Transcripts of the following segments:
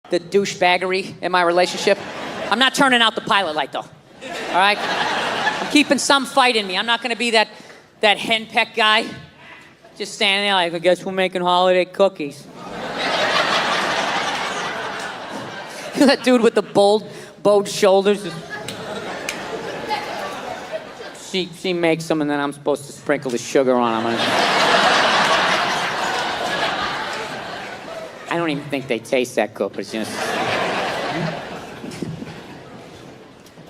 the douchebaggery in my relationship. I'm not turning out the pilot light, though. All right? I'm keeping some fight in me. I'm not going to be that henpeck guy. Just standing there like, I guess we're making holiday cookies. That dude with the bowed shoulders. She makes them, and then I'm supposed to sprinkle the sugar on them. I don't even think they taste that good, but it's just...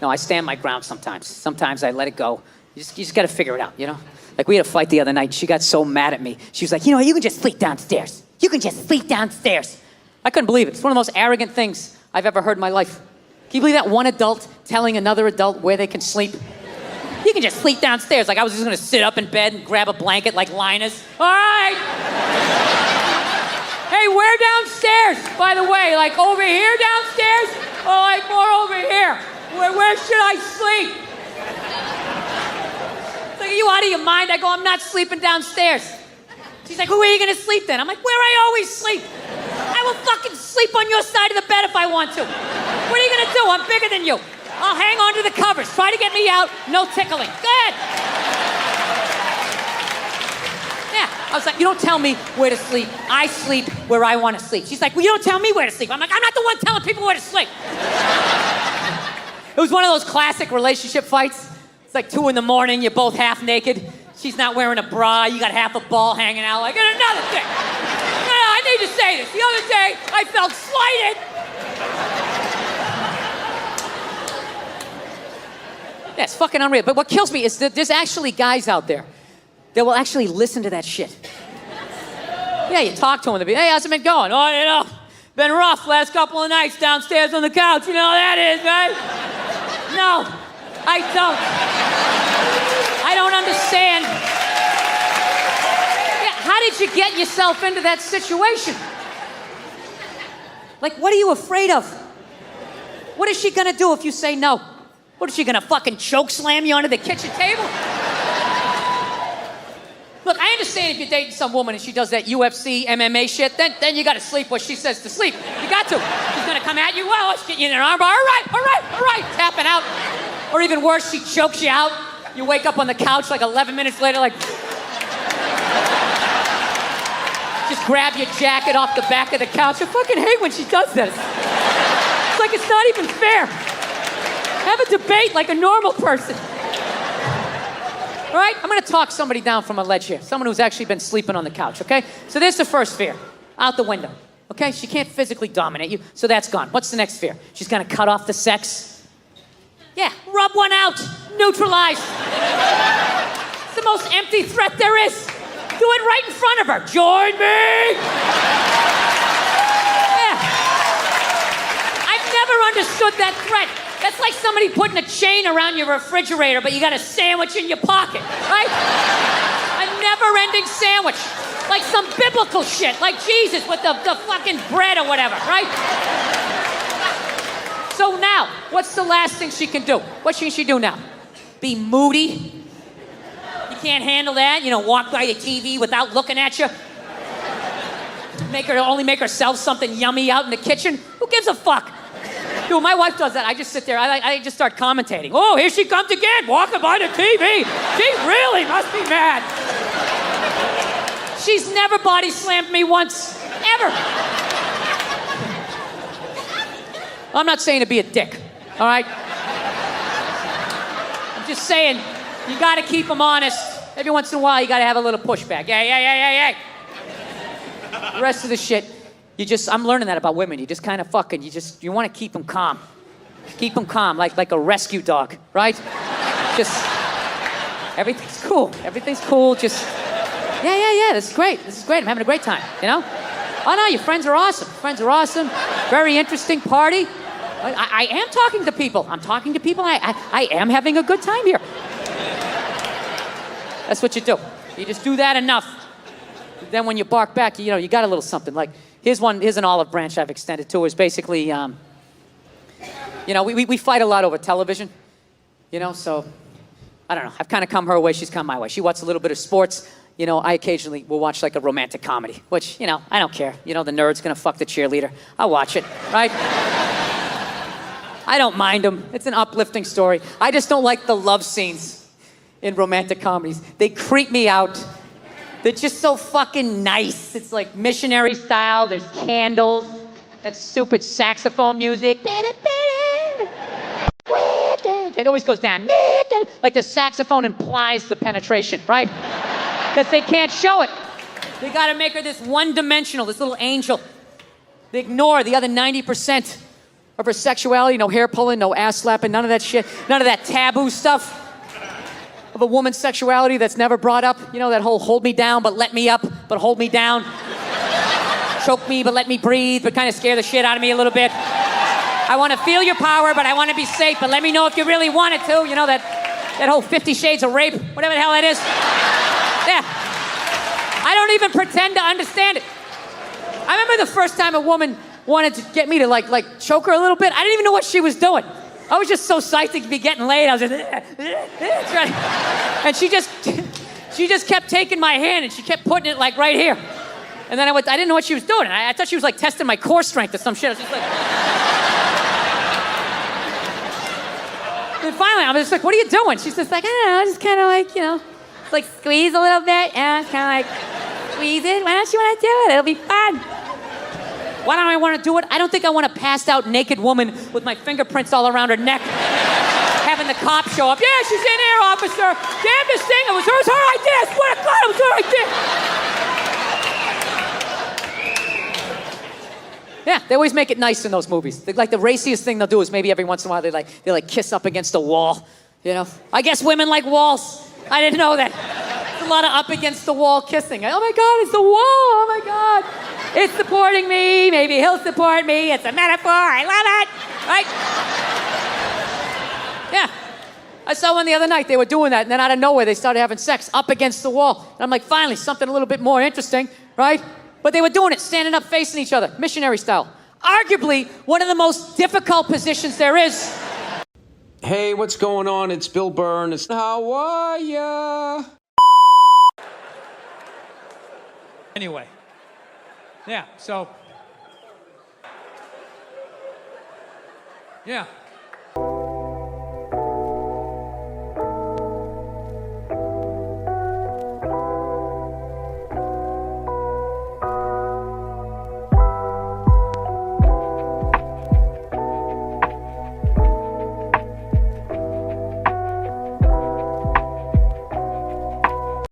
No, I stand my ground sometimes. Sometimes I let it go. You just got to figure it out, you know? Like, we had a fight the other night. She got so mad at me. She was like, you know, you can just sleep downstairs. You can just sleep downstairs. I couldn't believe it. It's one of the most arrogant things I've ever heard in my life. Can you believe that? One adult telling another adult where they can sleep? You can just sleep downstairs. Like I was just gonna sit up in bed and grab a blanket like Linus. All right. Hey, where downstairs, by the way? Like over here downstairs? Or like more over here? Where should I sleep? It's like, are you out of your mind? I go, I'm not sleeping downstairs. She's like, where are you gonna sleep then? I'm like, where I always sleep. I will fucking sleep on your side of the bed if I want to. What are you gonna do? I'm bigger than you. I'll hang on to the covers. Try to get me out. No tickling. Good. Yeah. I was like, you don't tell me where to sleep. I sleep where I want to sleep. She's like, well, you don't tell me where to sleep. I'm like, I'm not the one telling people where to sleep. It was one of those classic relationship fights. It's like 2 in the morning. You're both half naked. She's not wearing a bra. You got half a ball hanging out. Like, and another thing. No, I need to say this. The other day, I felt slighted. Yeah, it's fucking unreal. But what kills me is that there's actually guys out there that will actually listen to that shit. Yeah, you talk to them, they'll be, hey, how's it been going? Oh, you know, been rough last couple of nights downstairs on the couch. You know how that is, right? No, I don't. I don't understand. Yeah, how did you get yourself into that situation? Like, what are you afraid of? What is she gonna do if you say no? What is she gonna fucking choke slam you onto the kitchen table? Look, I understand if you're dating some woman and she does that UFC, MMA shit, then you gotta sleep what she says to sleep. You got to. She's gonna come at you, well, let's get you in an armbar. All right, tapping out. Or even worse, she chokes you out. You wake up on the couch like 11 minutes later, like... Just grab your jacket off the back of the couch. I fucking hate when she does this. It's like it's not even fair. Have a debate like a normal person. All right? I'm going to talk somebody down from a ledge here. Someone who's actually been sleeping on the couch, okay? So there's the first fear. Out the window. Okay? She can't physically dominate you, so that's gone. What's the next fear? She's going to cut off the sex? Yeah, rub one out. Neutralize. It's the most empty threat there is. Do it right in front of her. Join me! Yeah. I've never understood that threat. That's like somebody putting a chain around your refrigerator, but you got a sandwich in your pocket, right? A never-ending sandwich. Like some biblical shit, like Jesus with the fucking bread or whatever, right? So now, what's the last thing she can do? What can she do now? Be moody? You can't handle that? You know, walk by the TV without looking at you? Only make herself something yummy out in the kitchen? Who gives a fuck? Dude, my wife does that. I just sit there. I just start commentating. Oh, here she comes again, walking by the TV. She really must be mad. She's never body slammed me once, ever. I'm not saying to be a dick, all right? I'm just saying you got to keep them honest. Every once in a while, you got to have a little pushback. Yeah. The rest of the shit, I'm learning that about women. You just kind of fucking, you want to keep them calm. Keep them calm, like a rescue dog, right? Just, everything's cool. Everything's cool. Just, yeah, this is great. I'm having a great time, you know? Oh, no, your friends are awesome. Very interesting party. I am talking to people. I'm talking to people. I am having a good time here. That's what you do. You just do that enough. Then when you bark back, you got a little something. Like, here's an olive branch I've extended to her. It's basically, we fight a lot over television, so I don't know. I've kind of come her way, she's come my way. She watches a little bit of sports. you know, I occasionally will watch like a romantic comedy, which, you know, I don't care. You know, the nerd's gonna fuck the cheerleader. I'll watch it, right? I don't mind them. It's an uplifting story. I just don't like the love scenes in romantic comedies. They creep me out. They're just so fucking nice. It's like missionary style. There's candles. That stupid saxophone music. It always goes down. Like the saxophone implies the penetration, right? Because they can't show it. They gotta make her this one-dimensional, this little angel. They ignore the other 90% of her sexuality. No hair pulling, no ass slapping, none of that shit. None of that taboo stuff of a woman's sexuality that's never brought up. You know, that whole hold me down, but let me up, but hold me down. Choke me, but let me breathe, but kind of scare the shit out of me a little bit. I want to feel your power, but I want to be safe, but let me know if you really want it to. You know, that whole 50 Shades of Rape, whatever the hell that is. Yeah. I don't even pretend to understand it. I remember the first time a woman wanted to get me to like choke her a little bit. I didn't even know what she was doing. I was just so psyched to be getting laid. I was just, and she just kept taking my hand and she kept putting it like right here. And then I didn't know what she was doing. I thought she was like testing my core strength or some shit. I was just like. And finally, I'm just like, what are you doing? She's just like, I don't know, just kind of like, you know, just like squeeze a little bit. Yeah, it's kind of like squeeze it. Why don't you want to do it? It'll be fun. Why don't I want to do it? I don't think I want a passed out naked woman with my fingerprints all around her neck. Having the cops show up. Yeah, she's in here, officer. Damn this thing. It was her idea. I swear to God, it was her idea. Yeah, they always make it nice in those movies. Like the raciest thing they'll do is maybe every once in a while they kiss up against a wall. You know? I guess women like walls. I didn't know that. There's a lot of up against the wall kissing. Oh my God, it's the wall. Oh my God. It's supporting me. Maybe he'll support me. It's a metaphor. I love it. Right? Yeah. I saw one the other night. They were doing that, and then out of nowhere, they started having sex up against the wall. And I'm like, finally, something a little bit more interesting, right? But they were doing it standing up facing each other, missionary style. Arguably, one of the most difficult positions there is. Hey, what's going on? It's Bill Burr. How are ya? Anyway. Yeah, so. Yeah.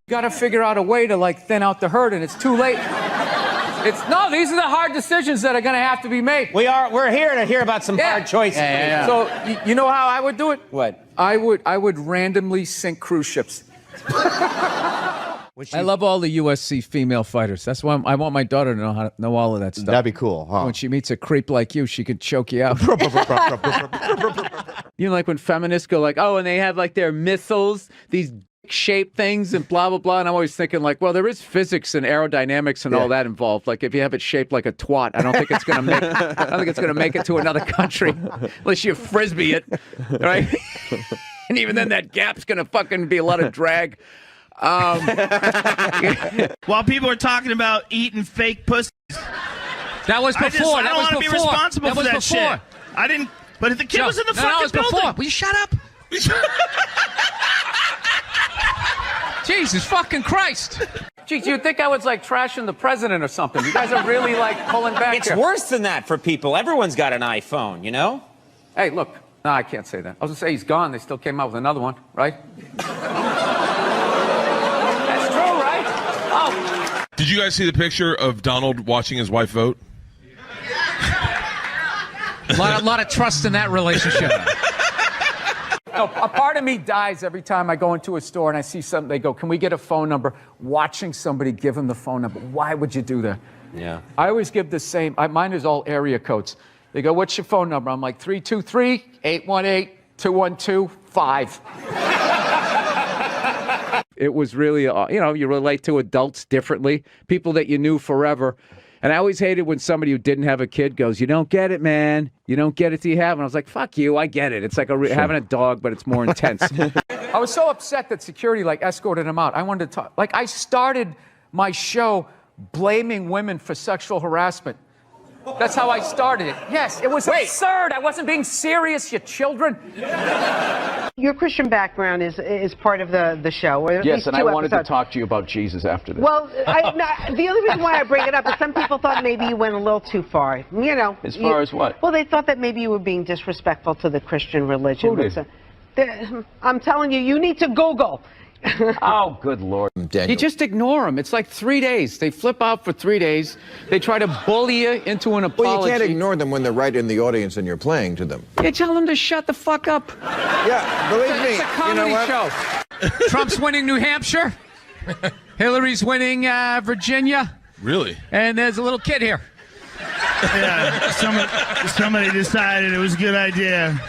Got to figure out a way to like thin out the herd, and it's too late. No, these are the hard decisions that are going to have to be made. We're here to hear about some hard choices. Yeah. So you know how I would do it? What? I would randomly sink cruise ships. I love all the USC female fighters. That's why I want my daughter to know how to know all of that stuff. That'd be cool, huh? When she meets a creep like you, she could choke you out. You know, like when feminists go like, oh, and they have like their missiles, these shape things and blah blah blah, and I'm always thinking like, well, there is physics and aerodynamics and all that involved. Like if you have it shaped like a twat, I don't think it's gonna make it to another country unless you frisbee it, right? And even then, that gap's gonna fucking be a lot of drag. While people are talking about eating fake pussies, That was before. I don't want to be responsible for that shit. I didn't. But if the kid was in the fucking building, before. Will you shut up? Jesus fucking Christ. Geez, you'd think I was like trashing the president or something. You guys are really like pulling back It's here. worse than that for people. Everyone's got an iPhone, you know? Hey, look. No, I can't say that. I was going to say he's gone. They still came out with another one, right? That's true, right? Oh. Did you guys see the picture of Donald watching his wife vote? A lot of trust in that relationship. No, a part of me dies every time I go into a store and I see something. They go, can we get a phone number? Watching somebody give them the phone number. Why would you do that? Yeah. I always give the same. Mine is all area codes. They go, what's your phone number? I'm like, 323-818-212-5. It was really, you know, you relate to adults differently. People that you knew forever. And I always hated when somebody who didn't have a kid goes, "You don't get it, man. You don't get it till you have." And I was like, "Fuck you, I get it. It's like having a dog, but it's more intense." I was so upset that security escorted him out. I wanted to talk. I started my show blaming women for sexual harassment. That's how I started it. Yes, it was absurd. I wasn't being serious, you children. Your Christian background is part of the show. Or at Yes, least and 2 I wanted episodes. to talk to you about Jesus after this. Well, the only reason why I bring it up is some people thought maybe you went a little too far. You know. As far as what? Well, they thought that maybe you were being disrespectful to the Christian religion. Who did? I'm telling you, you need to Google. Oh, good Lord. Daniel. You just ignore them. It's like 3 days. They flip out for 3 days. They try to bully you into an apology. Well, you can't ignore them when they're right in the audience and you're playing to them. You tell them to shut the fuck up. Yeah, believe me. It's a comedy you know what? show. Trump's winning New Hampshire. Hillary's winning Virginia. Really? And there's a little kid here. Yeah, somebody decided it was a good idea.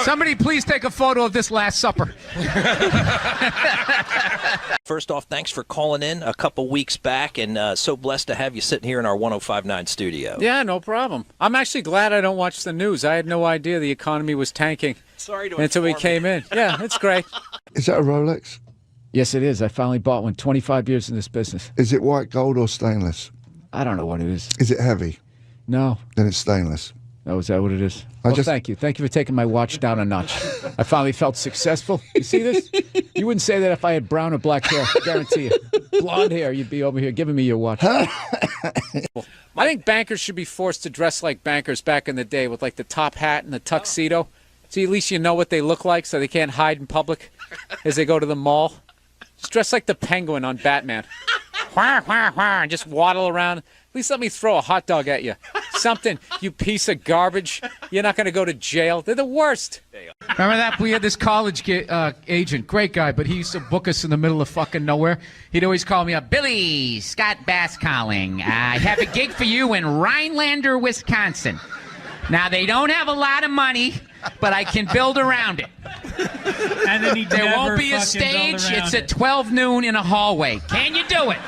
Somebody please take a photo of this Last Supper. First off, thanks for calling in a couple weeks back, and so blessed to have you sitting here in our 105.9 studio. Yeah, no problem. I'm actually glad I don't watch the news. I had no idea the economy was tanking Sorry to until we inform came you. in. Yeah, it's great. Is that a Rolex? Yes, it is. I finally bought one. 25 years in this business. Is it white gold or stainless? I don't know what it is. Is it heavy? No. Then it's stainless. Oh, is that what it is? Well, thank you. Thank you for taking my watch down a notch. I finally felt successful. You see this? You wouldn't say that if I had brown or black hair. I guarantee you. Blonde hair, you'd be over here giving me your watch. I think bankers should be forced to dress like bankers back in the day with like the top hat and the tuxedo. So at least you know what they look like so they can't hide in public as they go to the mall. Just dress like the Penguin on Batman. And just waddle around. At least let me throw a hot dog at you. Something, you piece of garbage. You're not going to go to jail. They're the worst. Remember that? We had this college agent, great guy, but he used to book us in the middle of fucking nowhere. He'd always call me up, Billy, Scott Bass calling. I have a gig for you in Rhinelander, Wisconsin. Now, they don't have a lot of money, but I can build around it. And then There won't be a stage. It's at 12 noon in a hallway. Can you do it?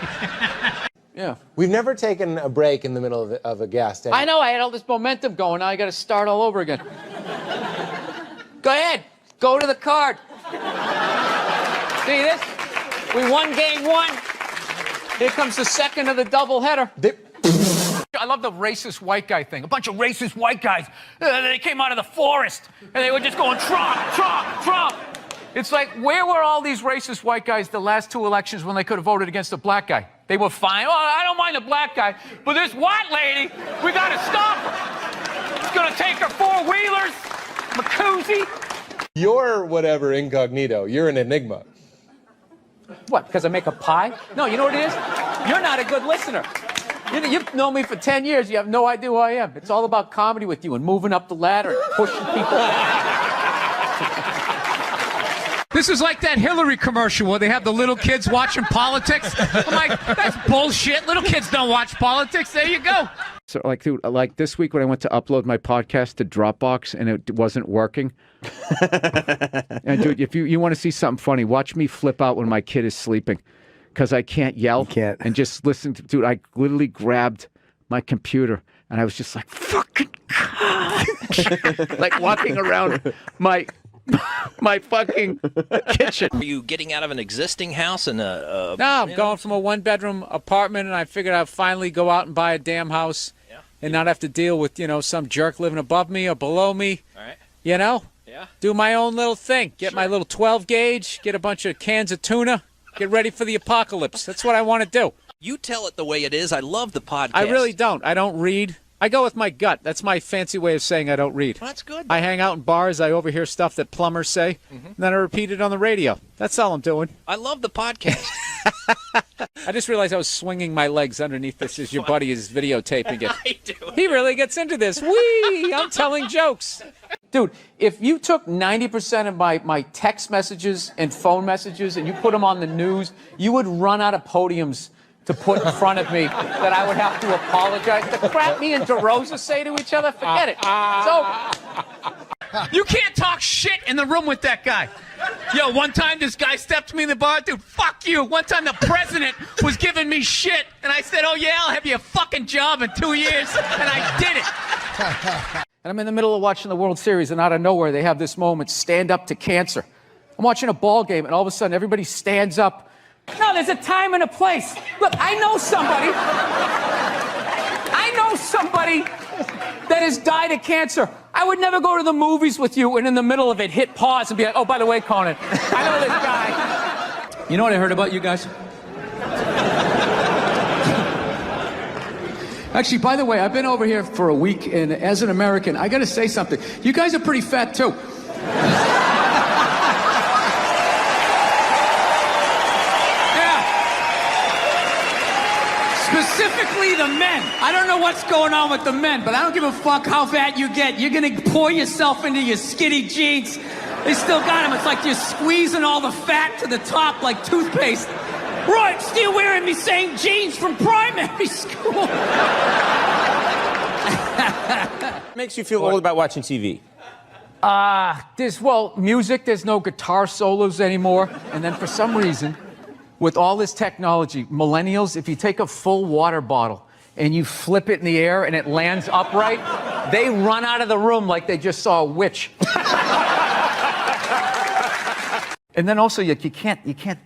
Yeah. We've never taken a break in the middle of a guest. I know. I had all this momentum going. Now I got to start all over again. Go ahead. Go to the card. See this? We won game one. Here comes the second of the doubleheader. I love the racist white guy thing. A bunch of racist white guys. They came out of the forest, and they were just going, Trump, Trump, Trump. It's like, where were all these racist white guys the last 2 elections when they could have voted against a black guy? They were fine. Oh, I don't mind the black guy, but this white lady, we got to stop her. It's going to take her four-wheelers, Macuzzi. You're whatever incognito. You're an enigma. What, because I make a pie? No, you know what it is? You're not a good listener. You've known me for 10 years. You have no idea who I am. It's all about comedy with you and moving up the ladder and pushing people. This is like that Hillary commercial where they have the little kids watching politics. I'm like, that's bullshit. Little kids don't watch politics. There you go. So, dude, this week when I went to upload my podcast to Dropbox and it wasn't working. And, dude, if you want to see something funny, watch me flip out when my kid is sleeping because I can't yell. You can't. And just listen to, dude, I literally grabbed my computer and I was just like, fucking God. Like walking around my fucking kitchen. Are you getting out of an existing house and No, I'm going from a one-bedroom apartment, and I figured I'd finally go out and buy a damn house and not have to deal with, some jerk living above me or below me. All right. Yeah. Do my own little thing. Get my little 12-gauge, get a bunch of cans of tuna, get ready for the apocalypse. That's what I want to do. You tell it the way it is. I love the podcast. I really don't. I don't read. I go with my gut. That's my fancy way of saying I don't read. Well, that's good. I hang out in bars. I overhear stuff that plumbers say, and then I repeat it on the radio. That's all I'm doing. I love the podcast. I just realized I was swinging my legs underneath this as your buddy is videotaping it. I do. He really gets into this. Whee! I'm telling jokes. Dude, if you took 90% of my text messages and phone messages and you put them on the news, you would run out of podiums to put in front of me that I would have to apologize. The crap me and DeRosa say to each other, forget it. It's over. You can't talk shit in the room with that guy. Yo, one time this guy stepped me in the bar. Dude, fuck you. One time the president was giving me shit, and I said, oh, yeah, I'll have you a fucking job in 2 years. And I did it. And I'm in the middle of watching the World Series, and out of nowhere, they have this moment, stand up to cancer. I'm watching a ball game, and all of a sudden, everybody stands up. No, there's a time and a place. Look, I know somebody that has died of cancer. I would never go to the movies with you and in the middle of it hit pause and be like, oh, by the way, Conan, I know this guy. You know what I heard about you guys? Actually, by the way, I've been over here for a week, and as an American, I gotta say something. You guys are pretty fat, too. Specifically the men. I don't know what's going on with the men, but I don't give a fuck how fat you get. You're gonna pour yourself into your skinny jeans. They still got them. It's like you're squeezing all the fat to the top like toothpaste. Right, still wearing me same jeans from primary school. Makes you feel old about watching TV? Well, music, there's no guitar solos anymore. And then for some reason, with all this technology, millennials, if you take a full water bottle and you flip it in the air and it lands upright, they run out of the room like they just saw a witch. And then also, you can't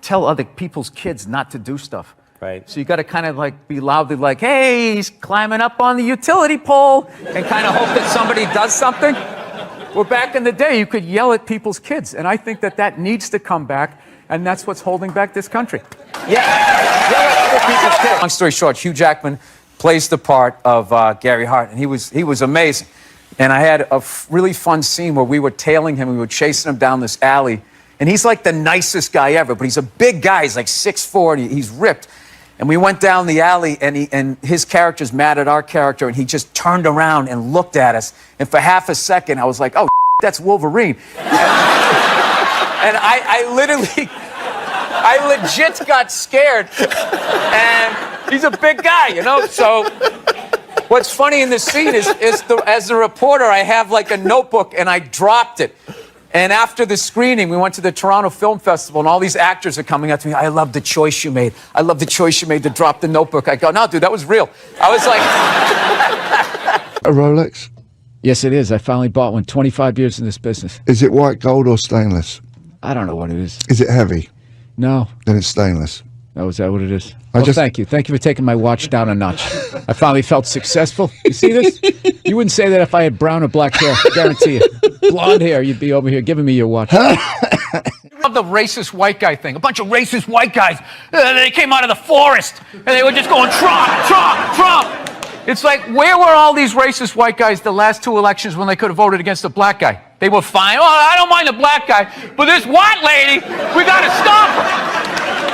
tell other people's kids not to do stuff. Right. So you got to kind of like be loudly like, hey, he's climbing up on the utility pole, and kind of hope that somebody does something. Well, back in the day, you could yell at people's kids, and I think that needs to come back. And that's what's holding back this country. Yeah. Long story short, Hugh Jackman plays the part of Gary Hart, and he was amazing. And I had a really fun scene where we were tailing him, we were chasing him down this alley, and he's like the nicest guy ever, but he's a big guy, he's like 6'4", and he's ripped. And we went down the alley, and his character's mad at our character, and he just turned around and looked at us. And for half a second, I was like, oh, that's Wolverine. And I legit got scared. And he's a big guy, you know? So what's funny in this scene is as the reporter, I have like a notebook, and I dropped it. And after the screening, we went to the Toronto Film Festival, and all these actors are coming up to me. I love the choice you made. I love the choice you made to drop the notebook. I go, no, dude, that was real. I was like... A Rolex? Yes, it is. I finally bought one. 25 years in this business. Is it white gold or stainless? I don't know what it is. Is it heavy? No. Then it's stainless. Oh, is that what it is? Well, thank you. Thank you for taking my watch down a notch. I finally felt successful. You see this? You wouldn't say that if I had brown or black hair. I guarantee you. Blonde hair, you'd be over here giving me your watch. I love the racist white guy thing. A bunch of racist white guys. They came out of the forest, and they were just going, Trump, Trump, Trump. It's like, where were all these racist white guys the last 2 elections when they could have voted against a black guy? They were fine. Oh, I don't mind the black guy, but this white lady, we got to stop her.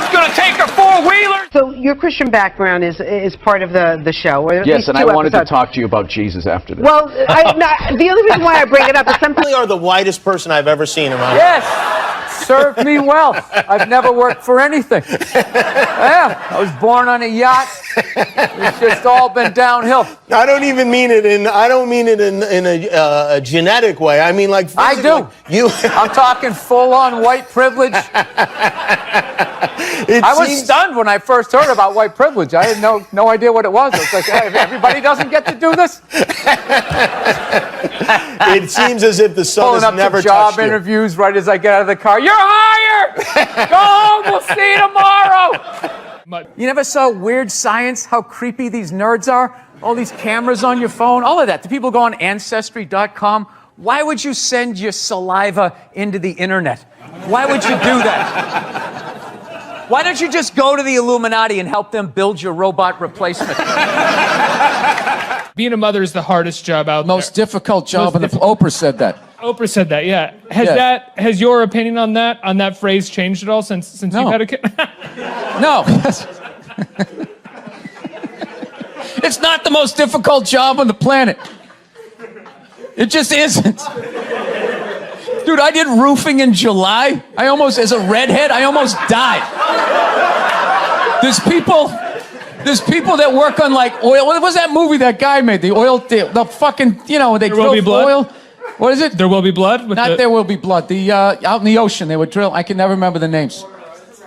It's going to take her 4-wheeler. So your Christian background is part of the show. Or Yes, and I wanted to talk to you about Jesus after this. Well, the only reason why I bring it up is some people You are the whitest person I've ever seen in my life. Yes, served me well. I've never worked for anything. Yeah, I was born on a yacht. It's just all been downhill. I don't even mean it in. I don't mean it in a genetic way. I mean like. I do. I'm talking full-on white privilege. I was stunned when I first heard about white privilege. I had no idea what it was. It's like, hey, everybody doesn't get to do this. It seems as if the sun Pulling has up never to job touched you. interviews right as I get out of the car. You're hired. Go home. We'll see you tomorrow. You never saw Weird Science? How creepy these nerds are. All these cameras on your phone. All of that. The people go on Ancestry.com. Why would you send your saliva into the internet? Why would you do that? Why don't you just go to the Illuminati and help them build your robot replacement? Being a mother is the hardest job out there. Most difficult job, and Oprah said that. Oprah said that, yeah. Has your opinion on that phrase changed at all since you've had a kid? No. It's not the most difficult job on the planet. It just isn't. Dude, I did roofing in July. As a redhead, I almost died. There's people that work on like oil. What was that movie that guy made? The oil, the fucking, they drilled oil. What is it? There Will Be Blood? Not There Will Be Blood. The out in the ocean, they were drilling. I can never remember the names.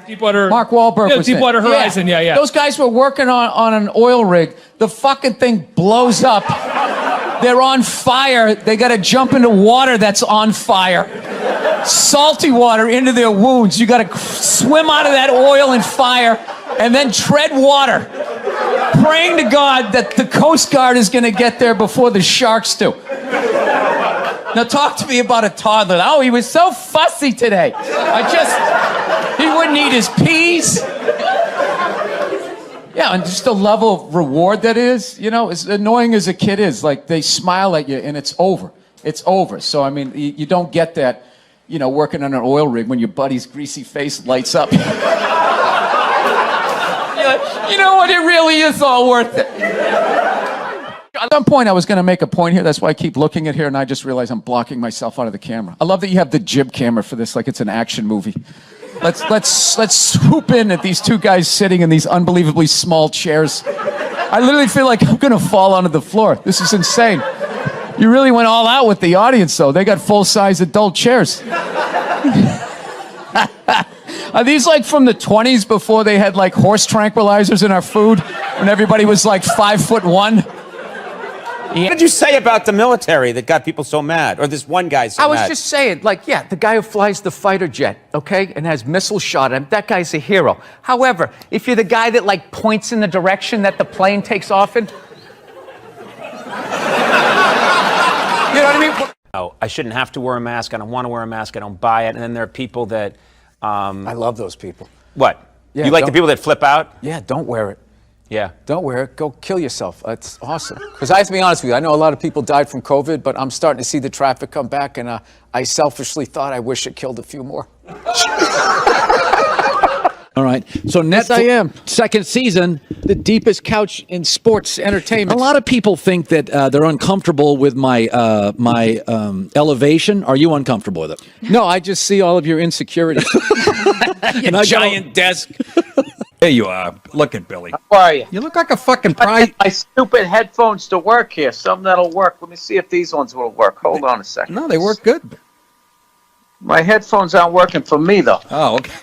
Deepwater. Mark Wahlberg was Deepwater Horizon. Yeah. Those guys were working on an oil rig. The fucking thing blows up. They're on fire. They got to jump into water that's on fire. Salty water into their wounds. You got to swim out of that oil and fire and then tread water, praying to God that the Coast Guard is going to get there before the sharks do. Now talk to me about a toddler. Oh, he was so fussy today. He wouldn't eat his peas. Yeah, and just the level of reward that is, as annoying as a kid is, like they smile at you and it's over. It's over. So, I mean, you don't get that, working on an oil rig when your buddy's greasy face lights up. You know what? It really is all worth it. At some point, I was going to make a point here. That's why I keep looking at here, and I just realized I'm blocking myself out of the camera. I love that you have the jib camera for this, like it's an action movie. Let's swoop in at these two guys sitting in these unbelievably small chairs. I literally feel like I'm going to fall onto the floor. This is insane. You really went all out with the audience, though. They got full-size adult chairs. Are these like from the 20s before they had like horse tranquilizers in our food when everybody was like 5'1"? What did you say about the military that got people so mad? Or this one guy so mad? I was just saying, the guy who flies the fighter jet, okay, and has missiles shot at him, that guy's a hero. However, if you're the guy that, points in the direction that the plane takes off in... You know what I mean? Oh, I shouldn't have to wear a mask. I don't want to wear a mask. I don't buy it. And then there are people that... I love those people. What? Yeah, you like the people that flip out? Yeah, don't wear it. Yeah. Don't wear it. Go kill yourself. It's awesome. Because I have to be honest with you, I know a lot of people died from COVID, but I'm starting to see the traffic come back, and I selfishly thought I wish it killed a few more. All right. So Yes, I am. second season. The deepest couch in sports entertainment. A lot of people think that they're uncomfortable with my elevation. Are you uncomfortable with it? No, I just see all of your insecurities. Your giant desk. There you are. Look at Billy. How are you? You look like a fucking prize. My stupid headphones to work here. Something that'll work. Let me see if these ones will work. Hold on a second. No, they work good. My headphones aren't working for me, though. Oh, okay.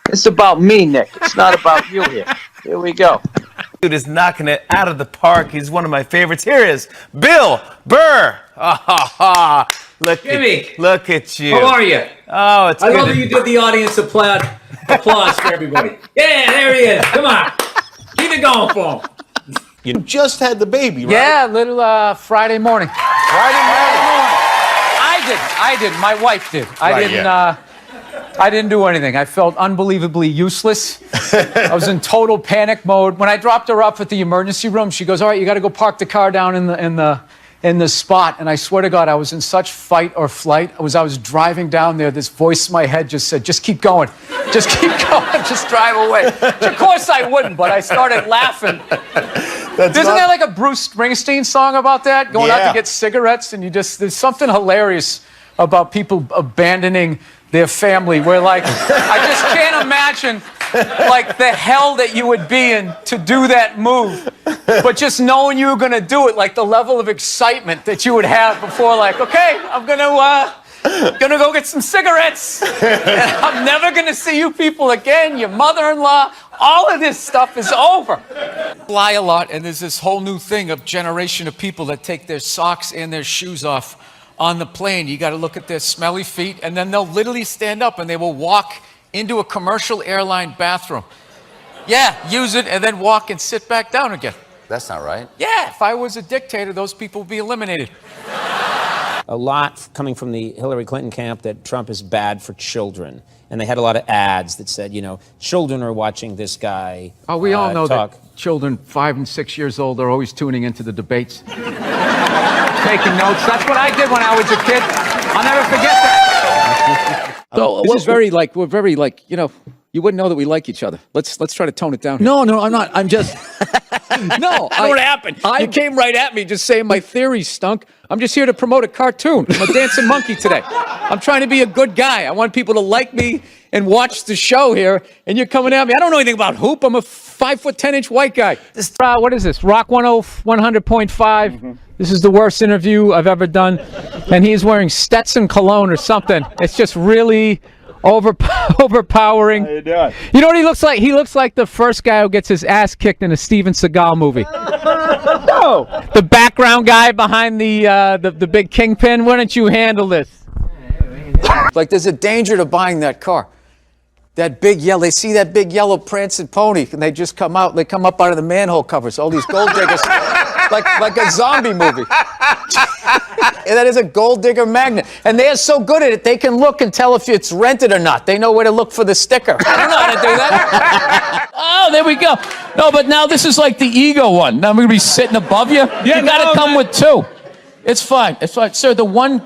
It's about me, Nick. It's not about you here. Here we go. Dude is knocking it out of the park. He's one of my favorites. Here is Bill Burr. Look at you. How are you? Oh, it's I good. love that you did the audience applause for everybody. Yeah, there he is. Come on. Keep it going for him. You just had the baby, right? Yeah, little Friday morning. Friday morning. I did. My wife did. I didn't do anything. I felt unbelievably useless. I was in total panic mode. When I dropped her off at the emergency room, she goes, "All right, you got to go park the car down in the spot." And I swear to God, I was in such fight or flight. I was driving down there. This voice in my head just said, "Just keep going. Just keep going. Just drive away." Which of course I wouldn't, but I started laughing. Isn't there like a Bruce Springsteen song about that? Going out to get cigarettes, and there's something hilarious about people abandoning their family, where I just can't imagine the hell that you would be in to do that move, but just knowing you were going to do it, the level of excitement that you would have before, okay, I'm gonna go get some cigarettes, and I'm never gonna see you people again, your mother-in-law, all of this stuff is over. Fly a lot, and there's this whole new thing of generation of people that take their socks and their shoes off on the plane. You got to look at their smelly feet, and then they'll literally stand up and they will walk into a commercial airline bathroom. Yeah, use it and then walk and sit back down again. That's not right. Yeah, if I was a dictator, those people would be eliminated. A lot coming from the Hillary Clinton camp that Trump is bad for children. And they had a lot of ads that said, children are watching this guy Oh, we all know talk. that children 5 and 6 years old are always tuning into the debates. Taking notes. That's what I did when I was a kid. I'll never forget that. So This is we're very you wouldn't know that we like each other. Let's try to tone it down. No, I'm not. I'm just. No, what happened? You came right at me just saying my theory stunk. I'm just here to promote a cartoon. I'm a dancing monkey today. I'm trying to be a good guy. I want people to like me and watch the show here, and you're coming at me. I don't know anything about hoop. I'm a 5'10" white guy. This, what is this? Rock 100.5. This is the worst interview I've ever done. And he's wearing Stetson cologne or something. It's just really overpowering. How you doing? You know what he looks like? He looks like the first guy who gets his ass kicked in a Steven Seagal movie. No, the background guy behind the big kingpin. Why don't you handle this? Like, there's a danger to buying that car. That big yellow, they see that big yellow prancing pony, and they just come out. They come up out of the manhole covers. All these gold diggers, like a zombie movie. And that is a gold digger magnet. And they are so good at it, they can look and tell if it's rented or not. They know where to look for the sticker. I don't know how to do that. Oh, there we go. No, but now this is like the ego one. Now I'm going to be sitting above you. Yeah, you got to come with two. It's fine. It's fine. Sir, the one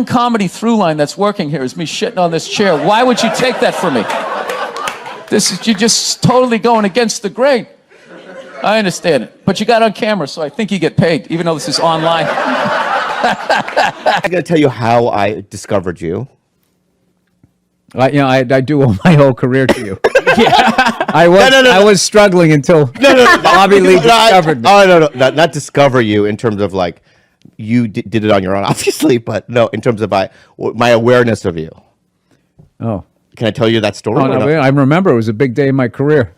comedy through line that's working here is me shitting on this chair. Why would you take that from me? You're just totally going against the grain. I understand it. But you got on camera, so I think you get paid, even though this is online. I got to tell you how I discovered you. I do owe my whole career to you. Yeah. I was struggling until Bobby Lee discovered me. Oh, no, not discover you in terms of like, you did it on your own, obviously, but no, in terms of my awareness of you. Oh. Can I tell you that story? Oh, no, I remember it was a big day in my career.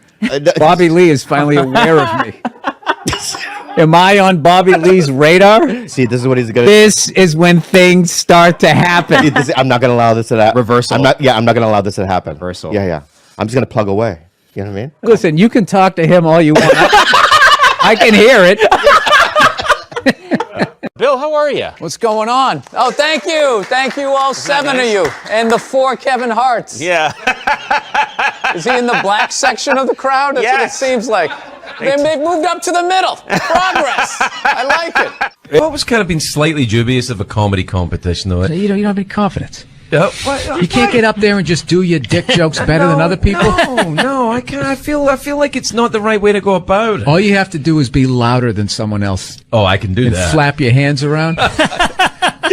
Bobby Lee is finally aware of me. Am I on Bobby Lee's radar? See, this is what he's going to do. This is when things start to happen. I'm not going to allow this to happen. Reversal. I'm not going to allow this to happen. Reversal. Yeah. I'm just going to plug away. You know what I mean? Listen, you can talk to him all you want. I can hear it. Bill, how are you? What's going on? Oh, thank you. Thank you, all seven of you. And the 4 Kevin Harts. Yeah. Is he in the black section of the crowd? That's what it seems like. They've moved up to the middle. Progress. I like it. I've always kind of been slightly dubious of a comedy competition, though. You don't have any confidence. Yep. You can't get up there and just do your dick jokes better than other people? No, I can't. I feel like it's not the right way to go about it. All you have to do is be louder than someone else. Oh, I can do and that. Flap your hands around.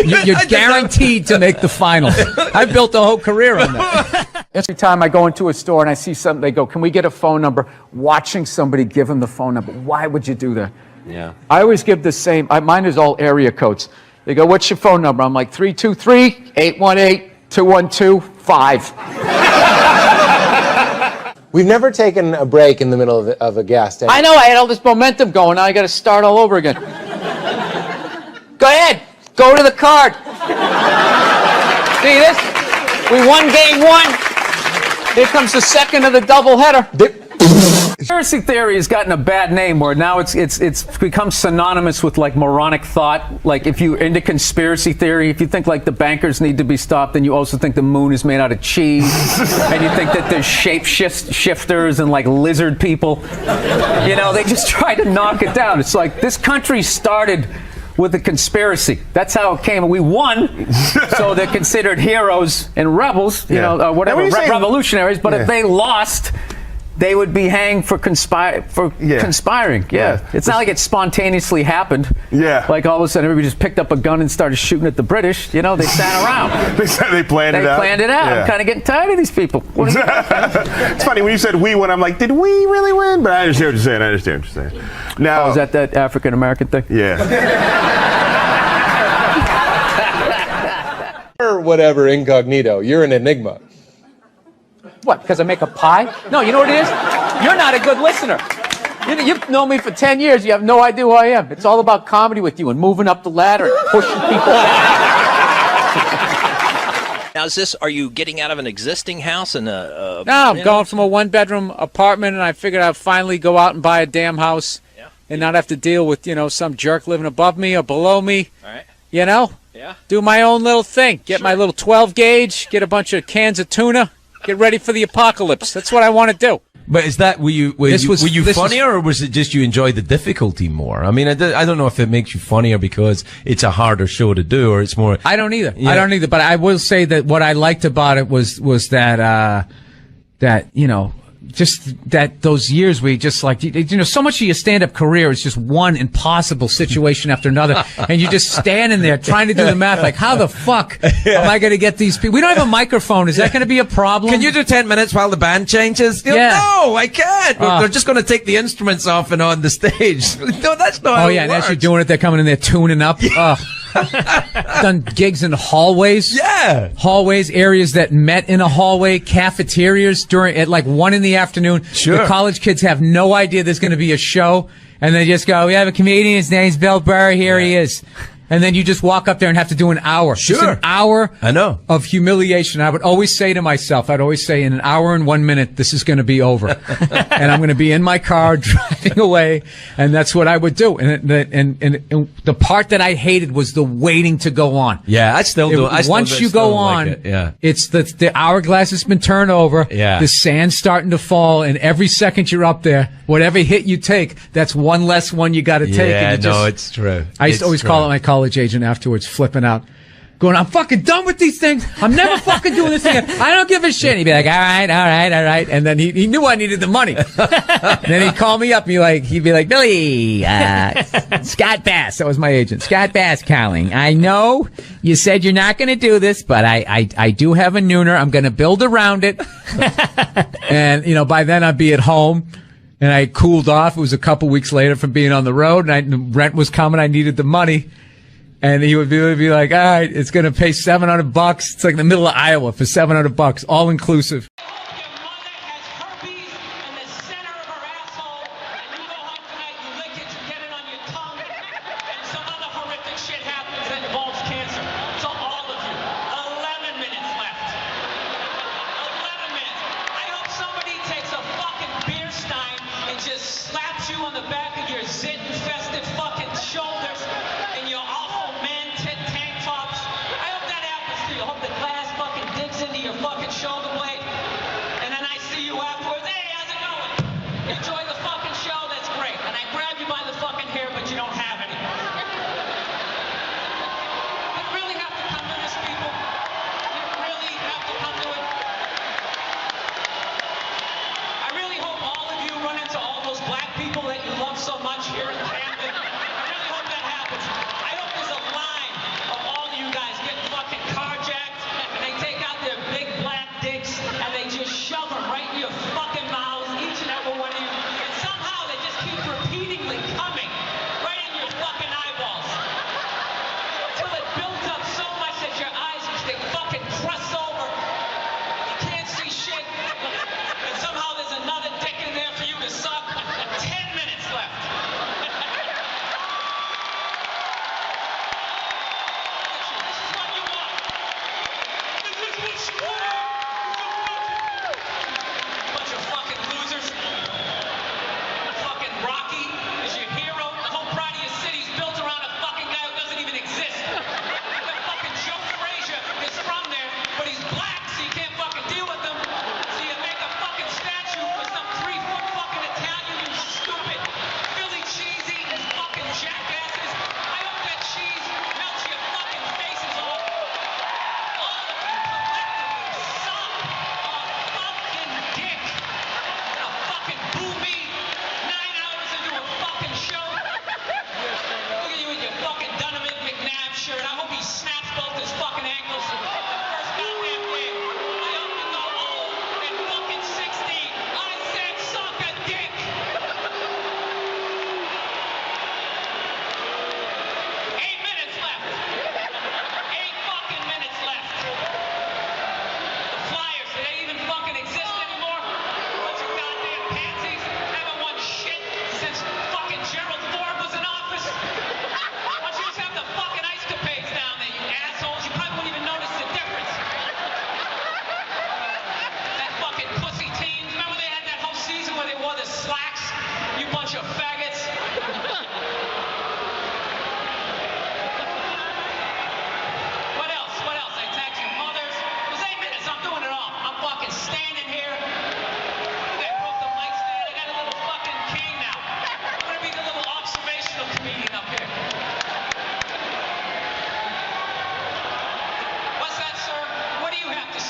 You're guaranteed to make the finals. I built a whole career on that. Every time I go into a store and I see something, they go, "Can we get a phone number?" Watching somebody give them the phone number. Why would you do that? Yeah. I always give the same. Mine is all area codes. They go, "What's your phone number?" I'm like 323-818-212-5. We've never taken a break in the middle of a guest. I know. I had all this momentum going. Now I got to start all over again. Go ahead. Go to the card. See this? We won game 1. Here comes the second of the doubleheader. Conspiracy theory has gotten a bad name where now it's become synonymous with like moronic thought. Like if you're into conspiracy theory, if you think like the bankers need to be stopped, then you also think the moon is made out of cheese, and you think that there's shifters and like lizard people. You know, they just try to knock it down. It's like this country started with a conspiracy. That's how it came. We won, so they're considered heroes and rebels, whatever, revolutionaries. But if they lost, they would be hanged for conspiring. Yeah. It's not like it spontaneously happened. Yeah. Like all of a sudden everybody just picked up a gun and started shooting at the British. You know, they sat around. They planned it out. They planned it out. Yeah. I'm kind of getting tired of these people. It's funny when you said we won. I'm like, did we really win? But I understand what you're saying. Now, is that African American thing? Yeah. Or whatever, incognito. You're an enigma. What, because I make a pie? No, you know what it is? You're not a good listener. You've known me for 10 years. You have no idea who I am. It's all about comedy with you and moving up the ladder and pushing people out. Now, are you getting out of an existing house and No, I'm going from a 1-bedroom apartment, and I figured I'd finally go out and buy a damn house and not have to deal with, some jerk living above me or below me. All right. Yeah. Do my own little thing. Get my little 12 gauge, get a bunch of cans of tuna. Get ready for the apocalypse. That's what I want to do. But is that were you funnier, or was it just you enjoyed the difficulty more? I mean, I don't know if it makes you funnier because it's a harder show to do, or it's more. I don't either. Yeah. I don't either. But I will say that what I liked about it was that just those years where you just like, you know, so much of your stand-up career is just one impossible situation after another. And you're just standing there trying to do the math. Like, how the fuck am I going to get these people? We don't have a microphone. Is that going to be a problem? Can you do 10 minutes while the band changes? No, I can't. They're just going to take the instruments off and on the stage. No, that's not how it and works. as you're doing it, they're coming in there tuning up. Done gigs in hallways. Yeah. Hallways, areas that met in a hallway, cafeterias at like 1 p.m. Sure. The college kids have no idea there's going to be a show. And they just go, we have a comedian. His name's Bill Burr. Here he is. And then you just walk up there and have to do an hour. Sure. Just an hour I know. of humiliation. I would always say to myself, I'd always say, in an hour and 1 minute, this is going to be over. And I'm going to be in my car driving away. And that's what I would do. And the part that I hated was the waiting to go on. Yeah, I still do. Once you go on, it's the hourglass has been turned over. Yeah. The sand's starting to fall. And every second you're up there, whatever hit you take, that's one less one you got to take. Yeah, and it's true. I used to always call it my college agent afterwards, flipping out, going, I'm fucking done with these things. I'm never fucking doing this again. I don't give a shit. He'd be like, all right. And then he knew I needed the money. And then he'd call me up and he'd be like, Billy, Scott Bass. That was my agent. Scott Bass calling. I know you said you're not going to do this, but I do have a nooner. I'm going to build around it. And, you know, by then I'd be at home. And I cooled off. It was a couple weeks later from being on the road, and the rent was coming. I needed the money. And he would be like, all right, it's going to pay $700. It's like in the middle of Iowa for $700, all inclusive.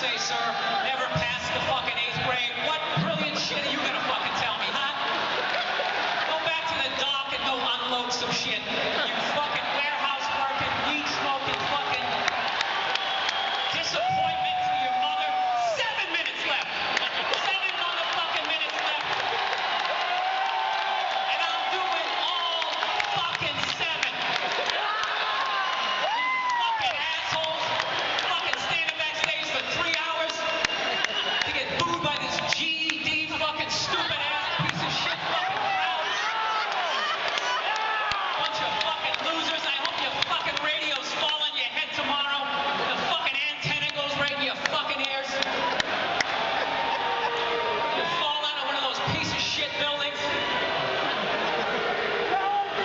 say, sir, never passed the fucking 8th grade. What brilliant shit are you gonna fucking tell me, huh? Go back to the dock and go unload some shit. You fucking warehouse working, weed smoking, fucking disappointment to your mother. 7 minutes left. 7 motherfucking minutes left. And I'm doing all fucking 7. You fucking assholes. Fucking standing backstage for 3 hours to get booed by this GED fucking stupid ass piece of shit fucking crowd. Bunch of fucking losers. I hope your fucking radios fall on your head tomorrow. The fucking antenna goes right in your fucking ears. You fall out of one of those piece of shit buildings.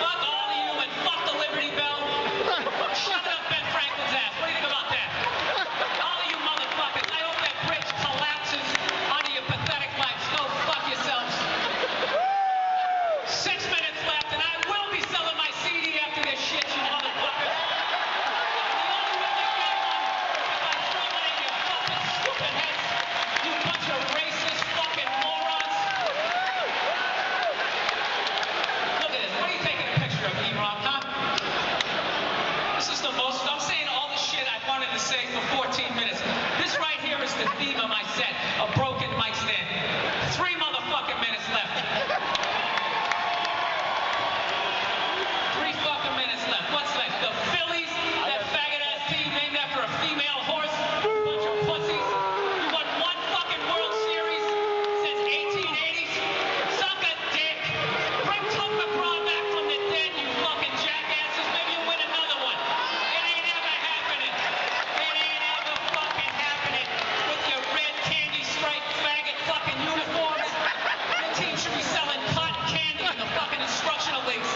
Fuck all of you and fuck the Liberty Bell. Shut up Ben Franklin's ass. What do you think about that? All of you motherfuckers. I hope that bridge collapses onto your pathetic lives. Go fuck yourselves. 6 minutes left and I will be selling my CD after this shit, you motherfuckers. And the only way to get one is by throwing it in your fucking stupid heads. You bunch of racist fucking morons. Look at this. What are you taking a picture of, E-Rock, huh? This is the most, I'm saying all the shit I wanted to say for 14 minutes. This right here is the theme of my set, a broken mic stand. 3 motherfucking minutes left. 3 fucking minutes left. What's next? The Phillies, that faggot ass team named after a female horse. Bunch of pussies. You won 1 fucking World Series since 1880s. Suck a dick. Bring Tom McGraw back from the dead, you fucking jackasses. Maybe you'll win another one. It ain't ever happening. It ain't ever fucking happening with your red candy striped faggot fucking uniforms. Your team should be selling cotton candy in the fucking instructional leagues.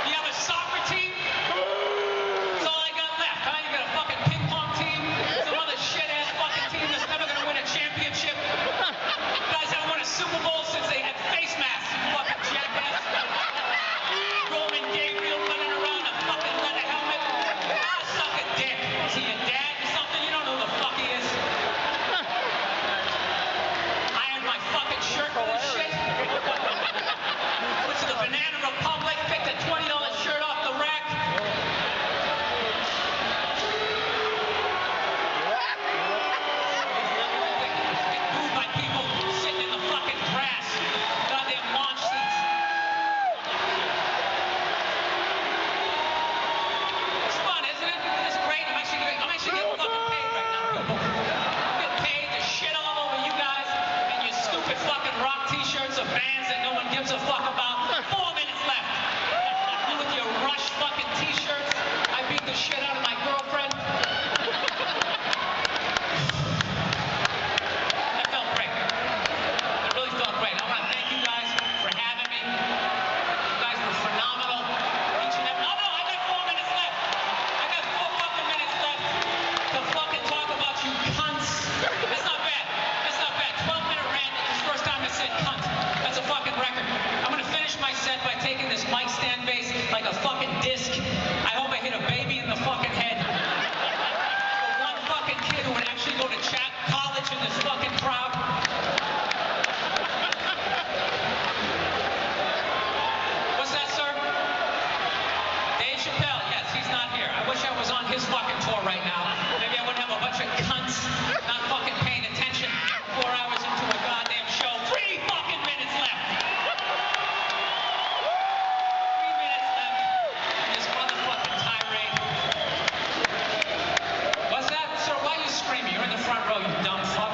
You have a soccer team? That's all I got left, huh? You got a fucking ping pong team? Some other shit-ass fucking team that's never gonna win a championship? You guys haven't won a Super Bowl since they had face masks, you fucking jackass. Roman Gabriel running around in a fucking leather helmet. Ah, suck a dick. Is he your dad or something? You don't know who the fuck he is. Ironed my fucking shirt for this shit. Went to the Banana Republic, picked a $20 shirt off the rack. Get booed by people sitting in the fucking grass. Goddamn launch seats. It's fun, isn't it? It's great. I'm actually getting fucking paid right now. I'm getting paid to shit all over you guys and your stupid fucking rock t-shirts of bands that no one gives a fuck about. 4 minutes left. You with your Rush fucking t-shirts. I beat the shit out of my girlfriend. That felt great. It really felt great. I want to thank you guys for having me. You guys were phenomenal. Each and every. Oh no, I got 4 minutes left. I got 4 fucking minutes left to fucking talk about you cunts. That's not bad. That's not bad. 12-minute rant. It's the first time I said cunt. That's a fucking record. I'm gonna finish my set by taking this mic stand base like a fucking disc. I hope I hit a baby in the fucking head. The one fucking kid who would actually go to college in this fucking crowd. What's that, sir? Dave Chappelle. Yes, he's not here. I wish I was on his fucking tour right now. Maybe I wouldn't have a bunch of cunts not fucking paying attention 4 hours into a goddamn show. 3 fucking minutes left. 3 minutes left in this motherfucking tirade. What's that? Sir, why are you screaming? You're in the front row, you dumb fuck.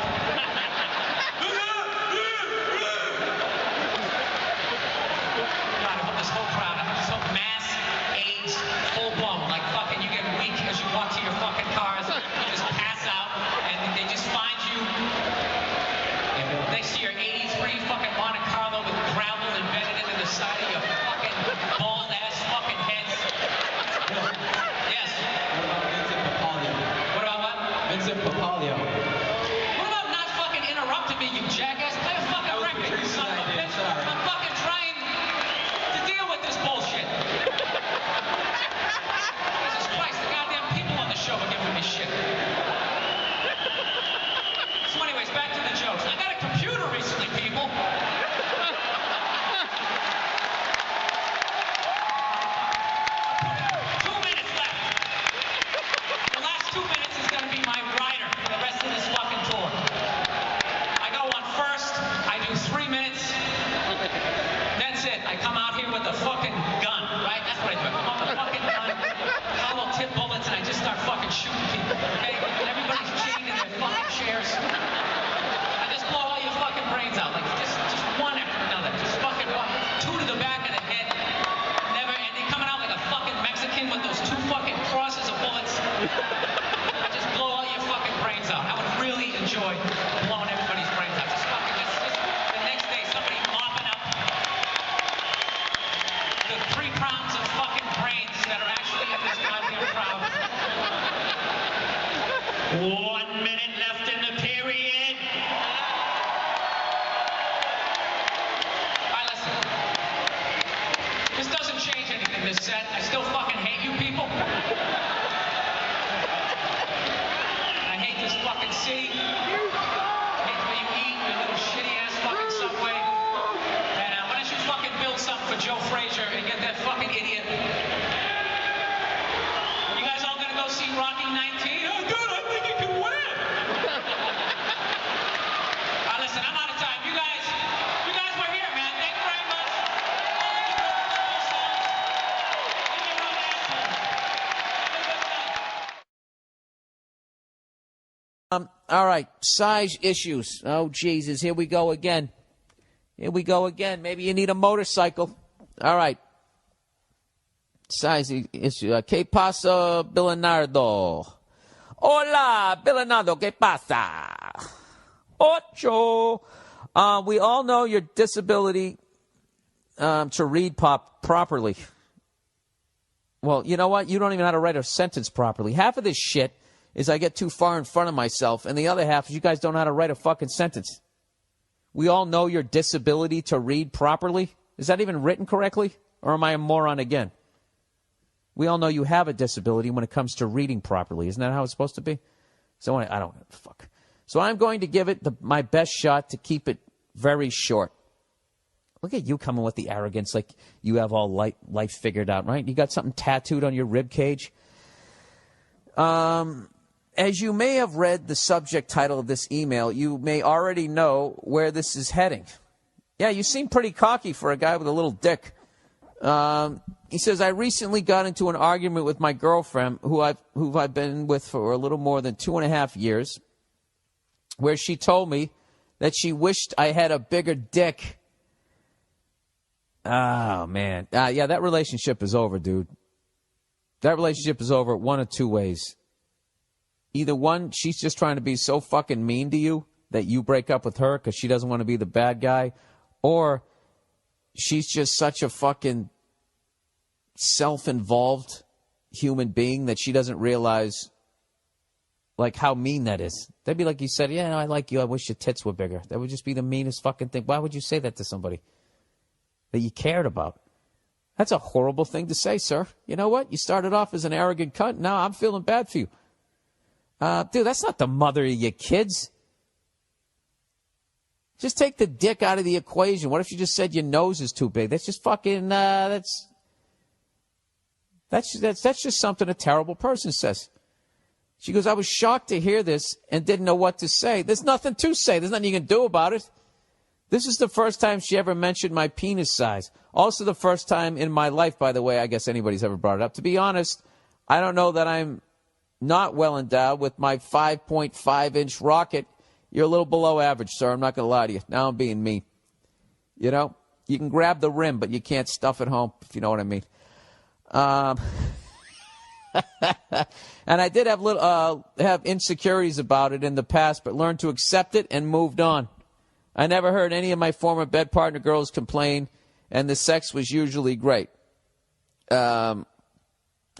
God, I hope this whole crowd, I just hope mass AIDS full blown. Like fucking you get weak as you walk to your fucking cars, you just pass out, and they just find you. I just blow all your fucking brains out. I would really enjoy blowing everybody's brains out. Just the next day somebody mopping up the 3 pounds of fucking brains that are actually in this goddamn crowd. 1 minute left in the period. Alright, listen. This doesn't change anything, this set. I still fucking hate you people. I hate this fucking city. I hate the way you eat, your little shitty-ass fucking Subway. And why don't you fucking build something for Joe Frazier and get that fucking idiot. You guys all gonna go see Rocky 19? Oh, dude, I think he can win. Listen, I'm out of time. You guys were here, man. Thank you very much. All right, size issues. Oh, Jesus, here we go again. Here we go again. Maybe you need a motorcycle. All right. Size issue. ¿Qué pasa, Bernardo? Hola, Bernardo. ¿Qué pasa? Ocho. We all know your disability to read properly. Well, you know what? You don't even know how to write a sentence properly. Half of this shit is I get too far in front of myself, and the other half is you guys don't know how to write a fucking sentence. We all know your disability to read properly. Is that even written correctly? Or am I a moron again? We all know you have a disability when it comes to reading properly. Isn't that how it's supposed to be? So I don't fuck. So I'm going to give it my best shot to keep it very short. Look at you coming with the arrogance like you have all life figured out, right? You got something tattooed on your rib cage. As you may have read the subject title of this email, you may already know where this is heading. Yeah, you seem pretty cocky for a guy with a little dick. He says, I recently got into an argument with my girlfriend, who I've been with for a little more than 2.5 years, where she told me that she wished I had a bigger dick. Oh, man. Yeah, that relationship is over, dude. That relationship is over one of two ways. Either one, she's just trying to be so fucking mean to you that you break up with her because she doesn't want to be the bad guy, or she's just such a fucking self-involved human being that she doesn't realize like how mean that is. That'd be like you said, yeah, I like you, I wish your tits were bigger. That would just be the meanest fucking thing. Why would you say that to somebody that you cared about? That's a horrible thing to say, sir. You know what? You started off as an arrogant cunt. Now I'm feeling bad for you. Dude, that's not the mother of your kids. Just take the dick out of the equation. What if you just said your nose is too big? That's just fucking, that's just something a terrible person says. She goes, I was shocked to hear this and didn't know what to say. There's nothing to say. There's nothing you can do about it. This is the first time she ever mentioned my penis size. Also the first time in my life, by the way, I guess anybody's ever brought it up. To be honest, I don't know that I'm not well endowed with my 5.5-inch rocket. You're a little below average, sir. I'm not going to lie to you. Now I'm being mean. You know, you can grab the rim, but you can't stuff it home, if you know what I mean. And I did have insecurities about it in the past, but learned to accept it and moved on. I never heard any of my former bed partner girls complain, and the sex was usually great.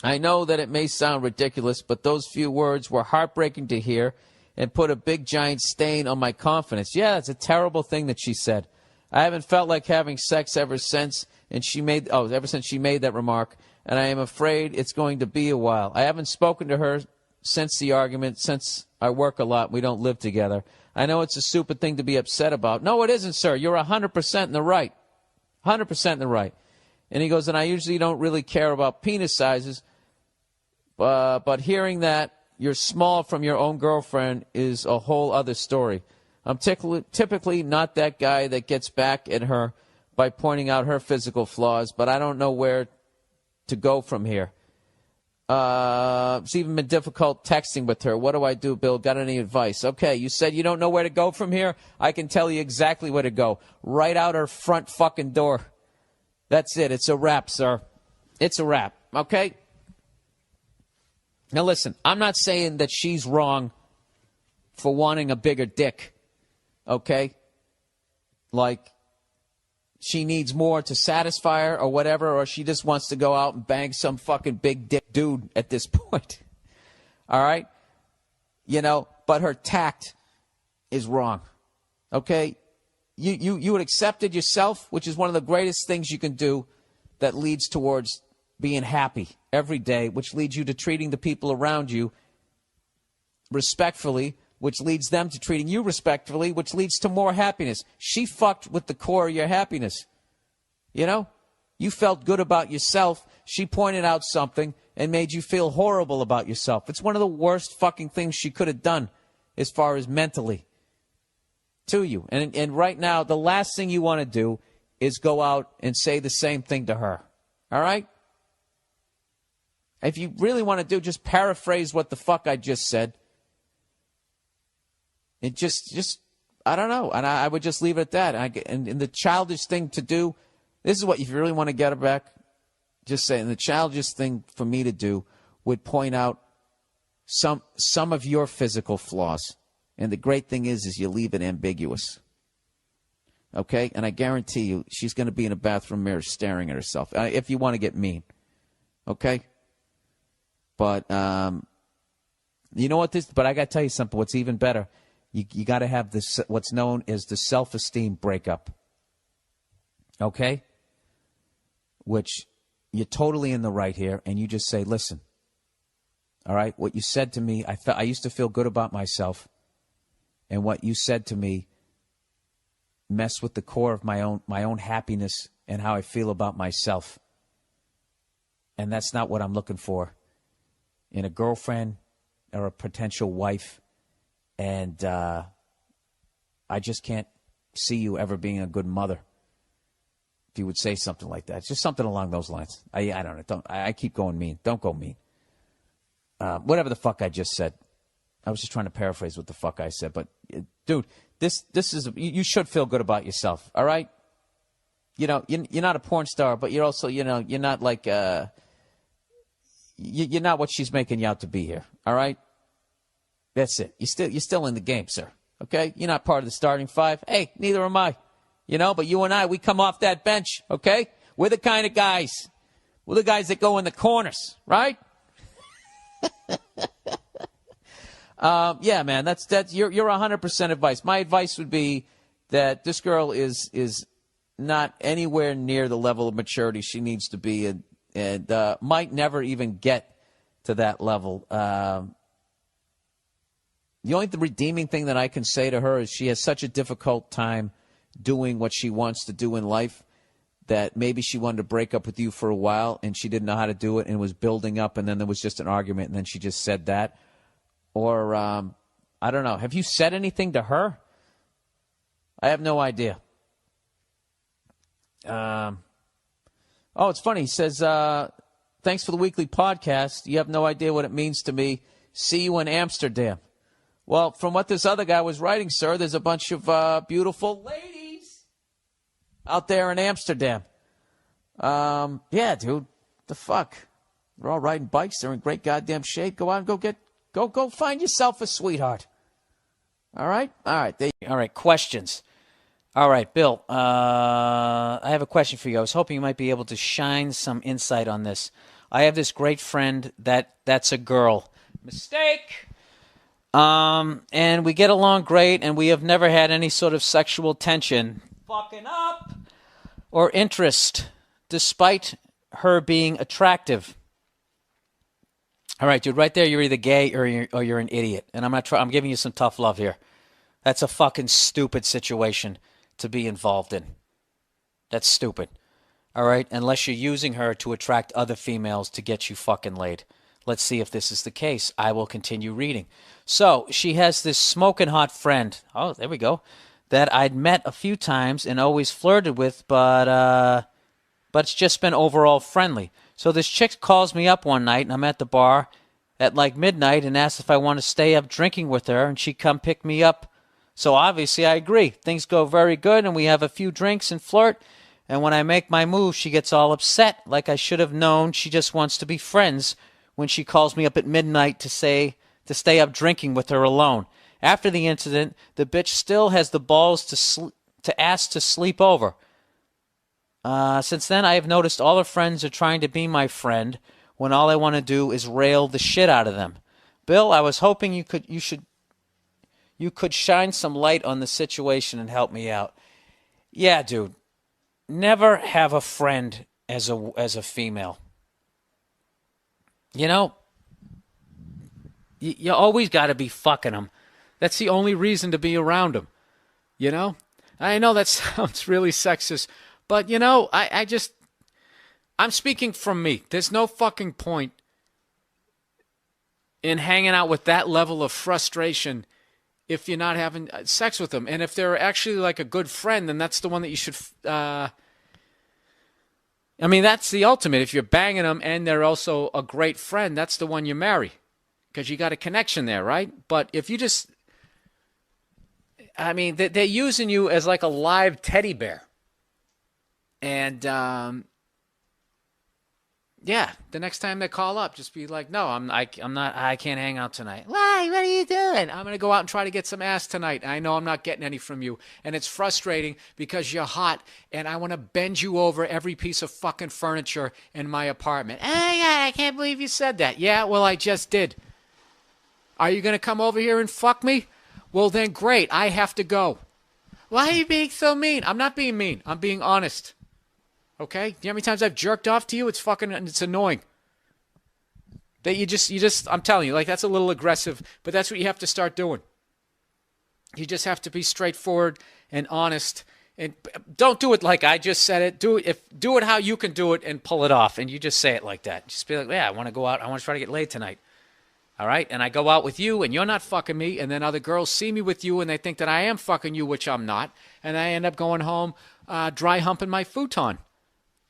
I know that it may sound ridiculous, but those few words were heartbreaking to hear and put a big giant stain on my confidence. Yeah, it's a terrible thing that she said. I haven't felt like having sex ever since she made that remark, and I am afraid it's going to be a while. I haven't spoken to her since the argument, since I work a lot and we don't live together. I know it's a stupid thing to be upset about. No, it isn't, sir. You're 100% in the right. 100% in the right. And he goes, and I usually don't really care about penis sizes, but hearing that you're small from your own girlfriend is a whole other story. I'm typically not that guy that gets back at her by pointing out her physical flaws, but I don't know where to go from here. It's even been difficult texting with her. What do I do, Bill? Got any advice? Okay, you said you don't know where to go from here. I can tell you exactly where to go. Right out her front fucking door. That's it. It's a wrap, sir. It's a wrap. Okay? Now listen, I'm not saying that she's wrong for wanting a bigger dick, okay? Like, she needs more to satisfy her or whatever, or she just wants to go out and bang some fucking big dick dude at this point. All right? You know, but her tact is wrong, okay? You would accept it yourself, which is one of the greatest things you can do that leads towards being happy every day, which leads you to treating the people around you respectfully, which leads them to treating you respectfully, which leads to more happiness. She fucked with the core of your happiness. You know? You felt good about yourself. She pointed out something and made you feel horrible about yourself. It's one of the worst fucking things she could have done as far as mentally to you. And right now, the last thing you want to do is go out and say the same thing to her. All right? If you really want to do, just paraphrase what the fuck I just said. It just I don't know. And I would just leave it at that. And the childish thing to do, this is what, if you really want to get her back, just say, and the childish thing for me to do would point out some of your physical flaws. And the great thing is you leave it ambiguous. Okay? And I guarantee you, she's going to be in a bathroom mirror staring at herself, if you want to get mean. Okay? But, you know what this, but I got to tell you something, what's even better, you got to have this, what's known as the self-esteem breakup. Okay? Which you're totally in the right here, and you just say, listen, all right, what you said to me, I used to feel good about myself, and what you said to me messed with the core of my own happiness and how I feel about myself. And that's not what I'm looking for in a girlfriend or a potential wife. And I just can't see you ever being a good mother. If you would say something like that, just something along those lines. I don't know. I keep going mean. Don't go mean. Whatever the fuck I just said. I was just trying to paraphrase what the fuck I said. But, dude, this is, you should feel good about yourself, all right? You know, you're not a porn star, but you're also, you know, you're not like, you're not what she's making you out to be here, all right? That's it. You're still in the game, sir, okay? You're not part of the starting five. Hey, neither am I, you know? But you and I, we come off that bench, okay? We're the kind of guys. We're the guys that go in the corners, right? Yeah, man, that's you're 100% advice. My advice would be that this girl is not anywhere near the level of maturity she needs to be, and might never even get to that level. The only redeeming thing that I can say to her is she has such a difficult time doing what she wants to do in life that maybe she wanted to break up with you for a while and she didn't know how to do it and was building up, and then there was just an argument and then she just said that. Or, I don't know. Have you said anything to her? I have no idea. Oh, it's funny. He says, thanks for the weekly podcast. You have no idea what it means to me. See you in Amsterdam. Well, from what this other guy was writing, sir, there's a bunch of beautiful ladies out there in Amsterdam. Yeah, dude. The fuck? They're all riding bikes. They're in great goddamn shape. Go out and go find yourself a sweetheart. All right? All right. All right, questions. All right, Bill, I have a question for you. I was hoping you might be able to shine some insight on this. I have this great friend that's a girl. Mistake. And we get along great, and we have never had any sort of sexual tension. Fucking up. Or interest, despite her being attractive. All right, dude, right there, you're either gay or you're an idiot. And I'm giving you some tough love here. That's a fucking stupid situation to be involved in. That's stupid. All right? Unless you're using her to attract other females to get you fucking laid. Let's see if this is the case. I will continue reading. So, she has this smoking hot friend. Oh, there we go. That I'd met a few times and always flirted with, but it's just been overall friendly. So this chick calls me up one night, and I'm at the bar at like midnight and asks if I want to stay up drinking with her, and she come pick me up. So obviously I agree. Things go very good, and we have a few drinks and flirt. And when I make my move, she gets all upset, like I should have known she just wants to be friends when she calls me up at midnight to stay up drinking with her alone. After the incident, the bitch still has the balls to ask to sleep over. Since then, I have noticed all her friends are trying to be my friend when all I want to do is rail the shit out of them. Bill, I was hoping you could shine some light on the situation and help me out. Yeah, dude. Never have a friend as a female. You know, you always got to be fucking them. That's the only reason to be around them. You know? I know that sounds really sexist, but you know, I'm speaking from me. There's no fucking point in hanging out with that level of frustration if you're not having sex with them. And if they're actually like a good friend, then that's the one that you should, I mean, that's the ultimate. If you're banging them and they're also a great friend, that's the one you marry. Because you got a connection there, right? But if you just, I mean, they're using you as like a live teddy bear. And, yeah, the next time they call up, just be like, no, I can't hang out tonight. Why? What are you doing? I'm going to go out and try to get some ass tonight. I know I'm not getting any from you. And it's frustrating because you're hot and I want to bend you over every piece of fucking furniture in my apartment. Oh, yeah, I can't believe you said that. Yeah, well, I just did. Are you going to come over here and fuck me? Well, then great. I have to go. Why are you being so mean? I'm not being mean. I'm being honest. Okay? Do you know how many times I've jerked off to you? It's annoying. That you just, I'm telling you, like, that's a little aggressive, but that's what you have to start doing. You just have to be straightforward and honest, and don't do it like I just said it. Do it how you can do it and pull it off, and you just say it like that. Just be like, yeah, I want to go out. I want to try to get laid tonight. All right? And I go out with you, and you're not fucking me, and then other girls see me with you, and they think that I am fucking you, which I'm not, and I end up going home dry humping my futon.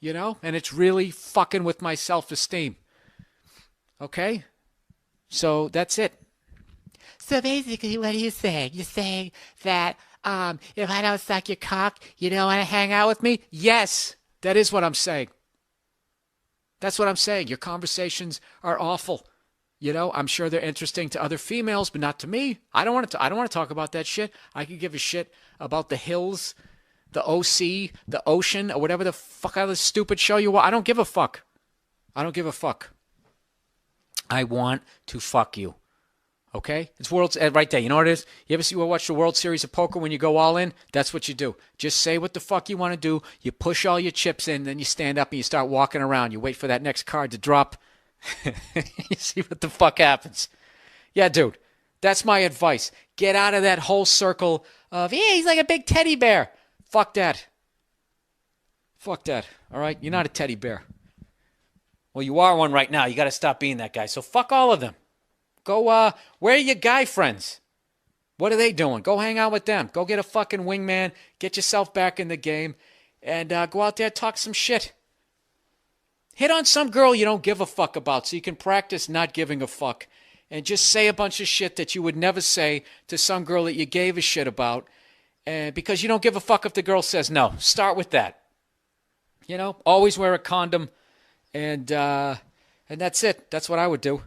You know, and it's really fucking with my self-esteem. Okay? So that's it. So basically, what are you saying? You're saying that if I don't suck your cock, you don't want to hang out with me? Yes, that is what I'm saying. That's what I'm saying. Your conversations are awful. You know, I'm sure they're interesting to other females, but not to me. I don't want to talk about that shit. I could give a shit about the hills, the OC, the ocean, or whatever the fuck other stupid show you want. I don't give a fuck. I don't give a fuck. I want to fuck you. Okay? It's right there. You know what it is? You ever watch the World Series of Poker when you go all in? That's what you do. Just say what the fuck you want to do. You push all your chips in, then you stand up and you start walking around. You wait for that next card to drop. You see what the fuck happens. Yeah, dude. That's my advice. Get out of that whole circle of, yeah, he's like a big teddy bear. Fuck that. Fuck that. All right? You're not a teddy bear. Well, you are one right now. You got to stop being that guy. So fuck all of them. Go, where are your guy friends? What are they doing? Go hang out with them. Go get a fucking wingman. Get yourself back in the game. And go out there, talk some shit. Hit on some girl you don't give a fuck about so you can practice not giving a fuck. And just say a bunch of shit that you would never say to some girl that you gave a shit about. Because you don't give a fuck if the girl says no. Start with that. You know, always wear a condom, and that's it. That's what I would do.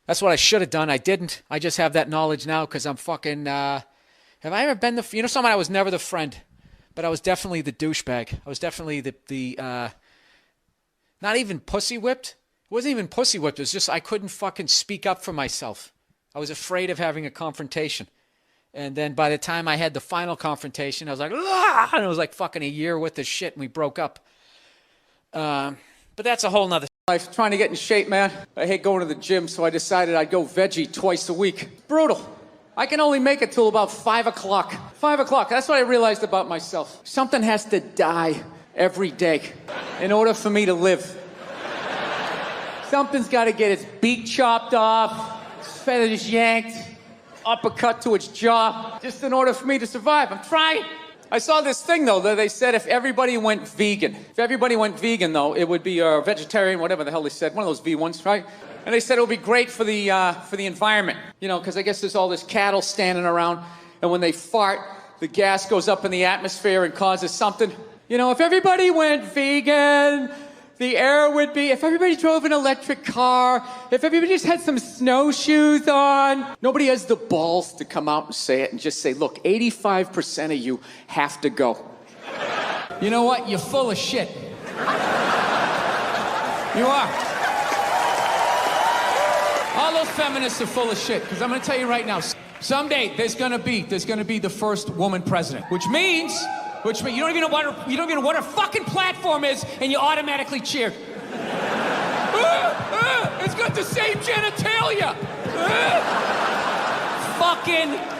That's what I should have done. I didn't. I just have that knowledge now because I'm fucking. Have I ever been someone I was never the friend, but I was definitely the douchebag. I was definitely the not even pussy whipped. It wasn't even pussy whipped. It was just I couldn't fucking speak up for myself. I was afraid of having a confrontation. And then by the time I had the final confrontation, I was like, ah! And it was like fucking a year worth of shit, and we broke up. But that's a whole nother life. Trying to get in shape, man. I hate going to the gym, so I decided I'd go veggie twice a week. Brutal. I can only make it till about 5 o'clock. 5 o'clock. That's what I realized about myself. Something has to die every day in order for me to live. Something's got to get its beak chopped off, its feathers yanked, uppercut to its jaw, just in order for me to survive. I'm trying. I saw this thing, though, that they said if everybody went vegan. If everybody went vegan, though, it would be vegetarian, whatever the hell they said. One of those V ones, right? And they said it would be great for the environment. You know, because I guess there's all this cattle standing around, and when they fart, the gas goes up in the atmosphere and causes something. You know, if everybody went vegan, the era would be if everybody drove an electric car, if everybody just had some snowshoes on. Nobody has the balls to come out and say it and just say, look, 85% of you have to go. You know what? You're full of shit. You are. All those feminists are full of shit, because I'm going to tell you right now, someday there's going to be the first woman president, which means you don't even know what her fucking platform is, and you automatically cheer. It's got the same genitalia.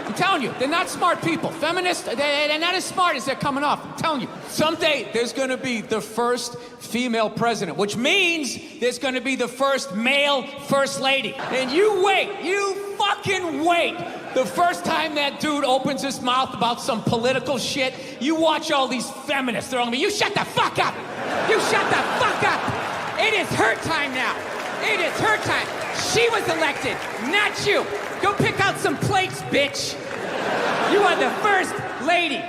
I'm telling you, they're not smart people. Feminists, they're not as smart as they're coming off. I'm telling you. Someday there's going to be the first female president, which means there's going to be the first male first lady. And you wait. You fucking wait. The first time that dude opens his mouth about some political shit, you watch all these feminists. They're all going to be, you shut the fuck up. You shut the fuck up. It is her time now. It is her time. She was elected, not you. Go pick out some plates, bitch. You are the first lady.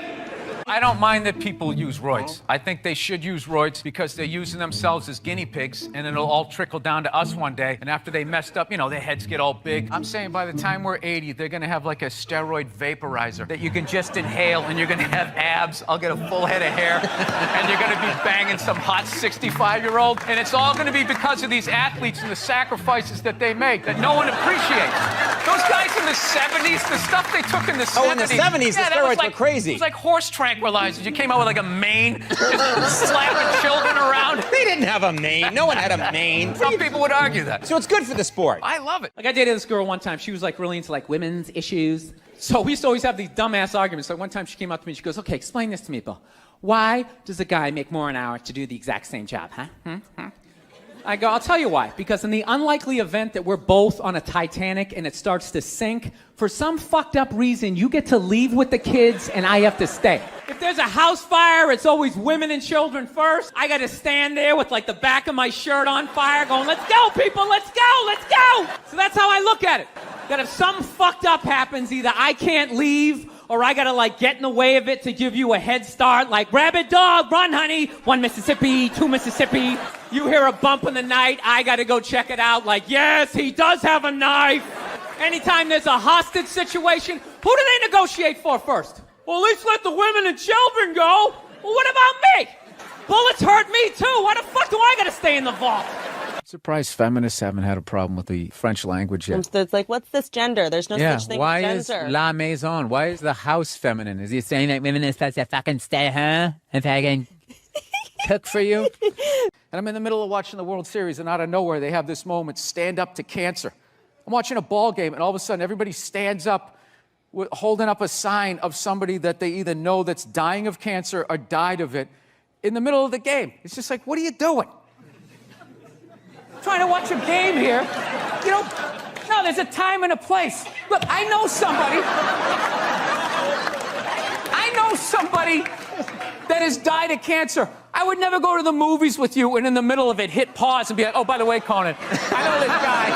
I don't mind that people use roids. I think they should use roids because they're using themselves as guinea pigs, and it'll all trickle down to us one day. And after they messed up, their heads get all big. I'm saying by the time we're 80, they're gonna have like a steroid vaporizer that you can just inhale, and you're gonna have abs. I'll get a full head of hair, and you're gonna be banging some hot 65-year-old. And it's all gonna be because of these athletes and the sacrifices that they make that no one appreciates. Those guys in the 70s, the stuff they took in the 70s. Oh, in the 70s, the steroids were crazy. It was like horse tranquilizers. You came out with like a mane, just slapping children around. They didn't have a mane. No one had a mane. Some people would argue that. So it's good for the sport. I love it. Like, I dated this girl one time. She was like really into like women's issues. So we used to always have these dumbass arguments. So one time she came up to me and she goes, okay, explain this to me, Bill. Why does a guy make more an hour to do the exact same job, huh? I go, I'll tell you why. Because in the unlikely event that we're both on a Titanic and it starts to sink, for some fucked up reason, you get to leave with the kids and I have to stay. If there's a house fire, it's always women and children first. I got to stand there with like the back of my shirt on fire going, let's go, people, let's go, let's go. So that's how I look at it. That if something fucked up happens, either I can't leave or I gotta like get in the way of it to give you a head start, like rabid dog, run honey, 1 Mississippi, 2 Mississippi. You hear a bump in the night, I gotta go check it out, like yes, he does have a knife. Anytime there's a hostage situation, who do they negotiate for first? Well, at least let the women and children go. Well, what about me? Bullets hurt me too. Why the fuck do I gotta stay in the vault? I'm surprised feminists haven't had a problem with the French language yet. It's like, what's this gender? There's no such thing why as is gender. la maison? Why is the house feminine? Is he saying that women are supposed to fucking stay home and fucking cook for you? And I'm in the middle of watching the World Series, and out of nowhere, they have this moment, stand up to cancer. I'm watching a ball game, and all of a sudden, everybody stands up, holding up a sign of somebody that they either know that's dying of cancer or died of it in the middle of the game. It's just like, what are you doing? Trying to watch a game here. No, there's a time and a place. Look, I know somebody that has died of cancer. I would never go to the movies with you and in the middle of it hit pause and be like, oh, by the way, Conan, I know this guy.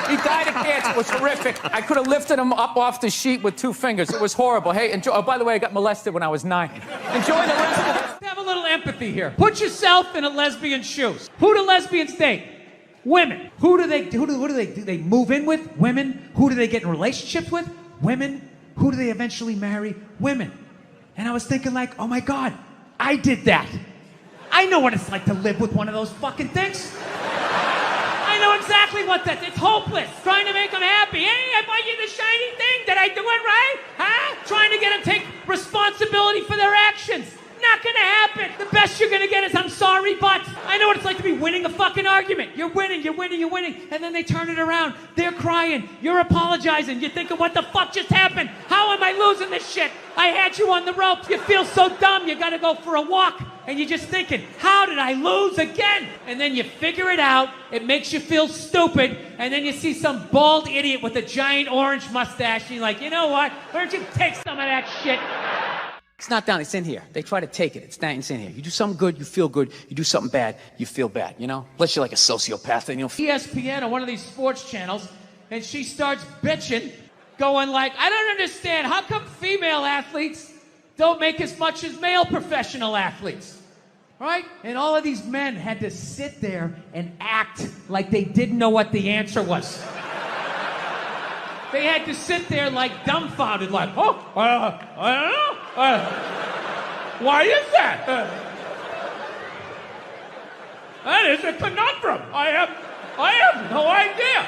He died of cancer. It was horrific. I could have lifted him up off the sheet with 2 fingers. It was horrible. Hey, enjoy. Oh, by the way, I got molested when I was 9. Enjoy the rest of it. Have a little empathy here. Put yourself in a lesbian's shoes. Who do lesbians date? Women. Who do they move in with? Women. Who do they get in relationships with? Women. Who do they eventually marry? Women. And I was thinking like, oh my God, I did that. I know what it's like to live with one of those fucking things. I know exactly what that is. It's hopeless. Trying to make them happy. Hey, I bought you the shiny thing. Did I do it right? Huh? Trying to get them to take responsibility for their actions. Not gonna happen. The best you're gonna get is I'm sorry, but I know what it's like to be winning a fucking argument. You're winning, and then they turn it around. They're crying. You're apologizing. You're thinking, what the fuck just happened? How am I losing this shit? I had you on the ropes. You feel so dumb. You gotta go for a walk. And you're just thinking, how did I lose again? And then you figure it out. It makes you feel stupid. And then you see some bald idiot with a giant orange mustache. And you're like, you know what? Why don't you take some of that shit? It's not down, it's in here. They try to take it. It's in here. You do something good, you feel good. You do something bad, you feel bad, Unless you're like a sociopath, then ESPN or one of these sports channels, and she starts bitching, going like, I don't understand. How come female athletes don't make as much as male professional athletes? Right? And all of these men had to sit there and act like they didn't know what the answer was. They had to sit there like dumbfounded, like, oh, I don't know. Why is that? That is a conundrum. I have no idea.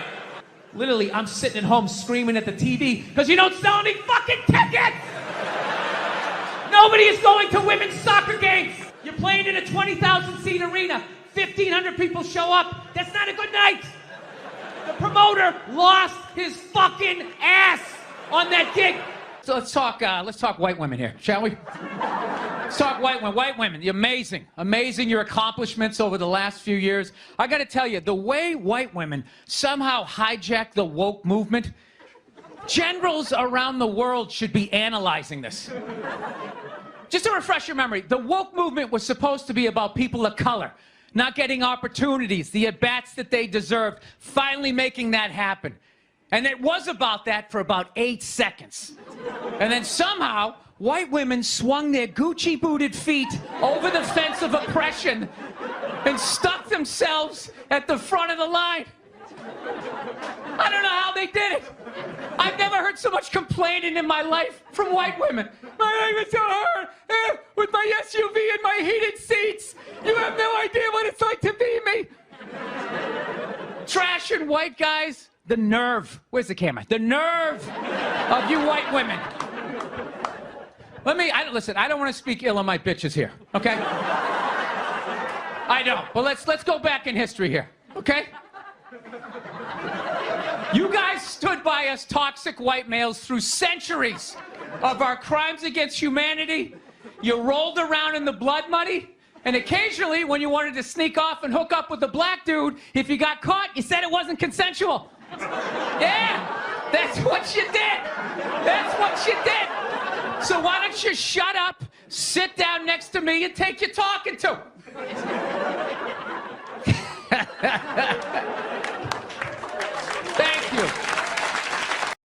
Literally, I'm sitting at home screaming at the TV because you don't sell any fucking tickets. Nobody is going to women's soccer games. You're playing in a 20,000 seat arena. 1,500 people show up. That's not a good night. The promoter lost his fucking ass on that gig. So let's talk white women here, shall we? Let's talk white women. White women, you're amazing. Amazing your accomplishments over the last few years. I gotta tell you, the way white women somehow hijacked the woke movement, generals around the world should be analyzing this. Just to refresh your memory, the woke movement was supposed to be about people of color not getting opportunities, the at-bats that they deserved, finally making that happen. And it was about that for about 8 seconds. And then somehow, white women swung their Gucci-booted feet over the fence of oppression and stuck themselves at the front of the line. I don't know how they did it. I've never heard so much complaining in my life from white women. My life is so hard with my SUV and my heated seats. You have no idea what it's like to be me. Trash and white guys, the nerve. Where's the camera? The nerve of you white women. Listen, I don't want to speak ill of my bitches here, okay? I don't. But let's go back in history here, okay? You guys stood by us toxic white males through centuries of our crimes against humanity. You rolled around in the blood money, and occasionally when you wanted to sneak off and hook up with a black dude, if you got caught, you said it wasn't consensual. Yeah, that's what you did. That's what you did. So why don't you shut up, sit down next to me, and take your talking to. Thank you.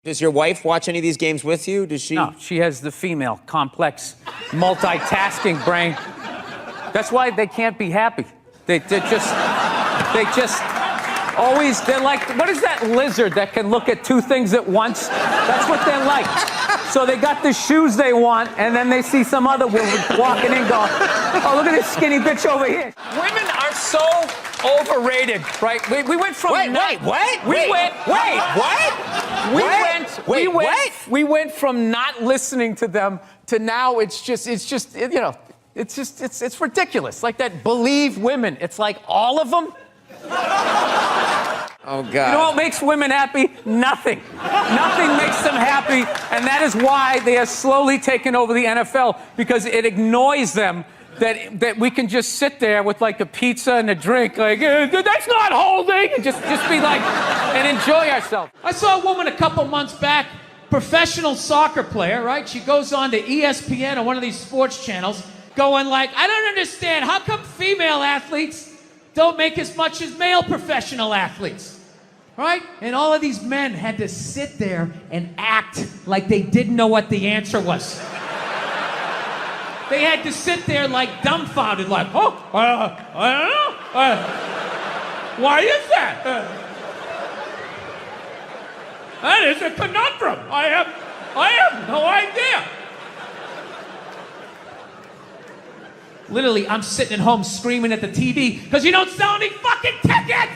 Does your wife watch any of these games with you? Does she? No, she has the female, complex, multitasking brain. That's why they can't be happy. They just always, they're like, what is that lizard that can look at two things at once? That's what they're like. So they got the shoes they want, and then they see some other woman walking in going, oh, look at this skinny bitch over here. Women are so overrated, right? We went from... We went from not listening to them to now it's ridiculous. Like that Believe women. It's like all of them. Oh, God. You know what makes women happy? Nothing. Nothing makes them happy, and that is why they are slowly taking over the NFL, because it annoys them that we can just sit there with like the pizza and the drink, like, that's not holding, and just be like, and enjoy ourselves. I saw a woman a couple months back, professional soccer player, right? She goes on to ESPN or one of these sports channels, going like, I don't understand, how come female athletes don't make as much as male professional athletes? Right? And all of these men had to sit there and act like they didn't know what the answer was. They had to sit there like dumbfounded, like, oh, I don't know. Why is that? That is a conundrum. I have no idea. Literally, I'm sitting at home screaming at the TV because you don't sell any fucking tickets!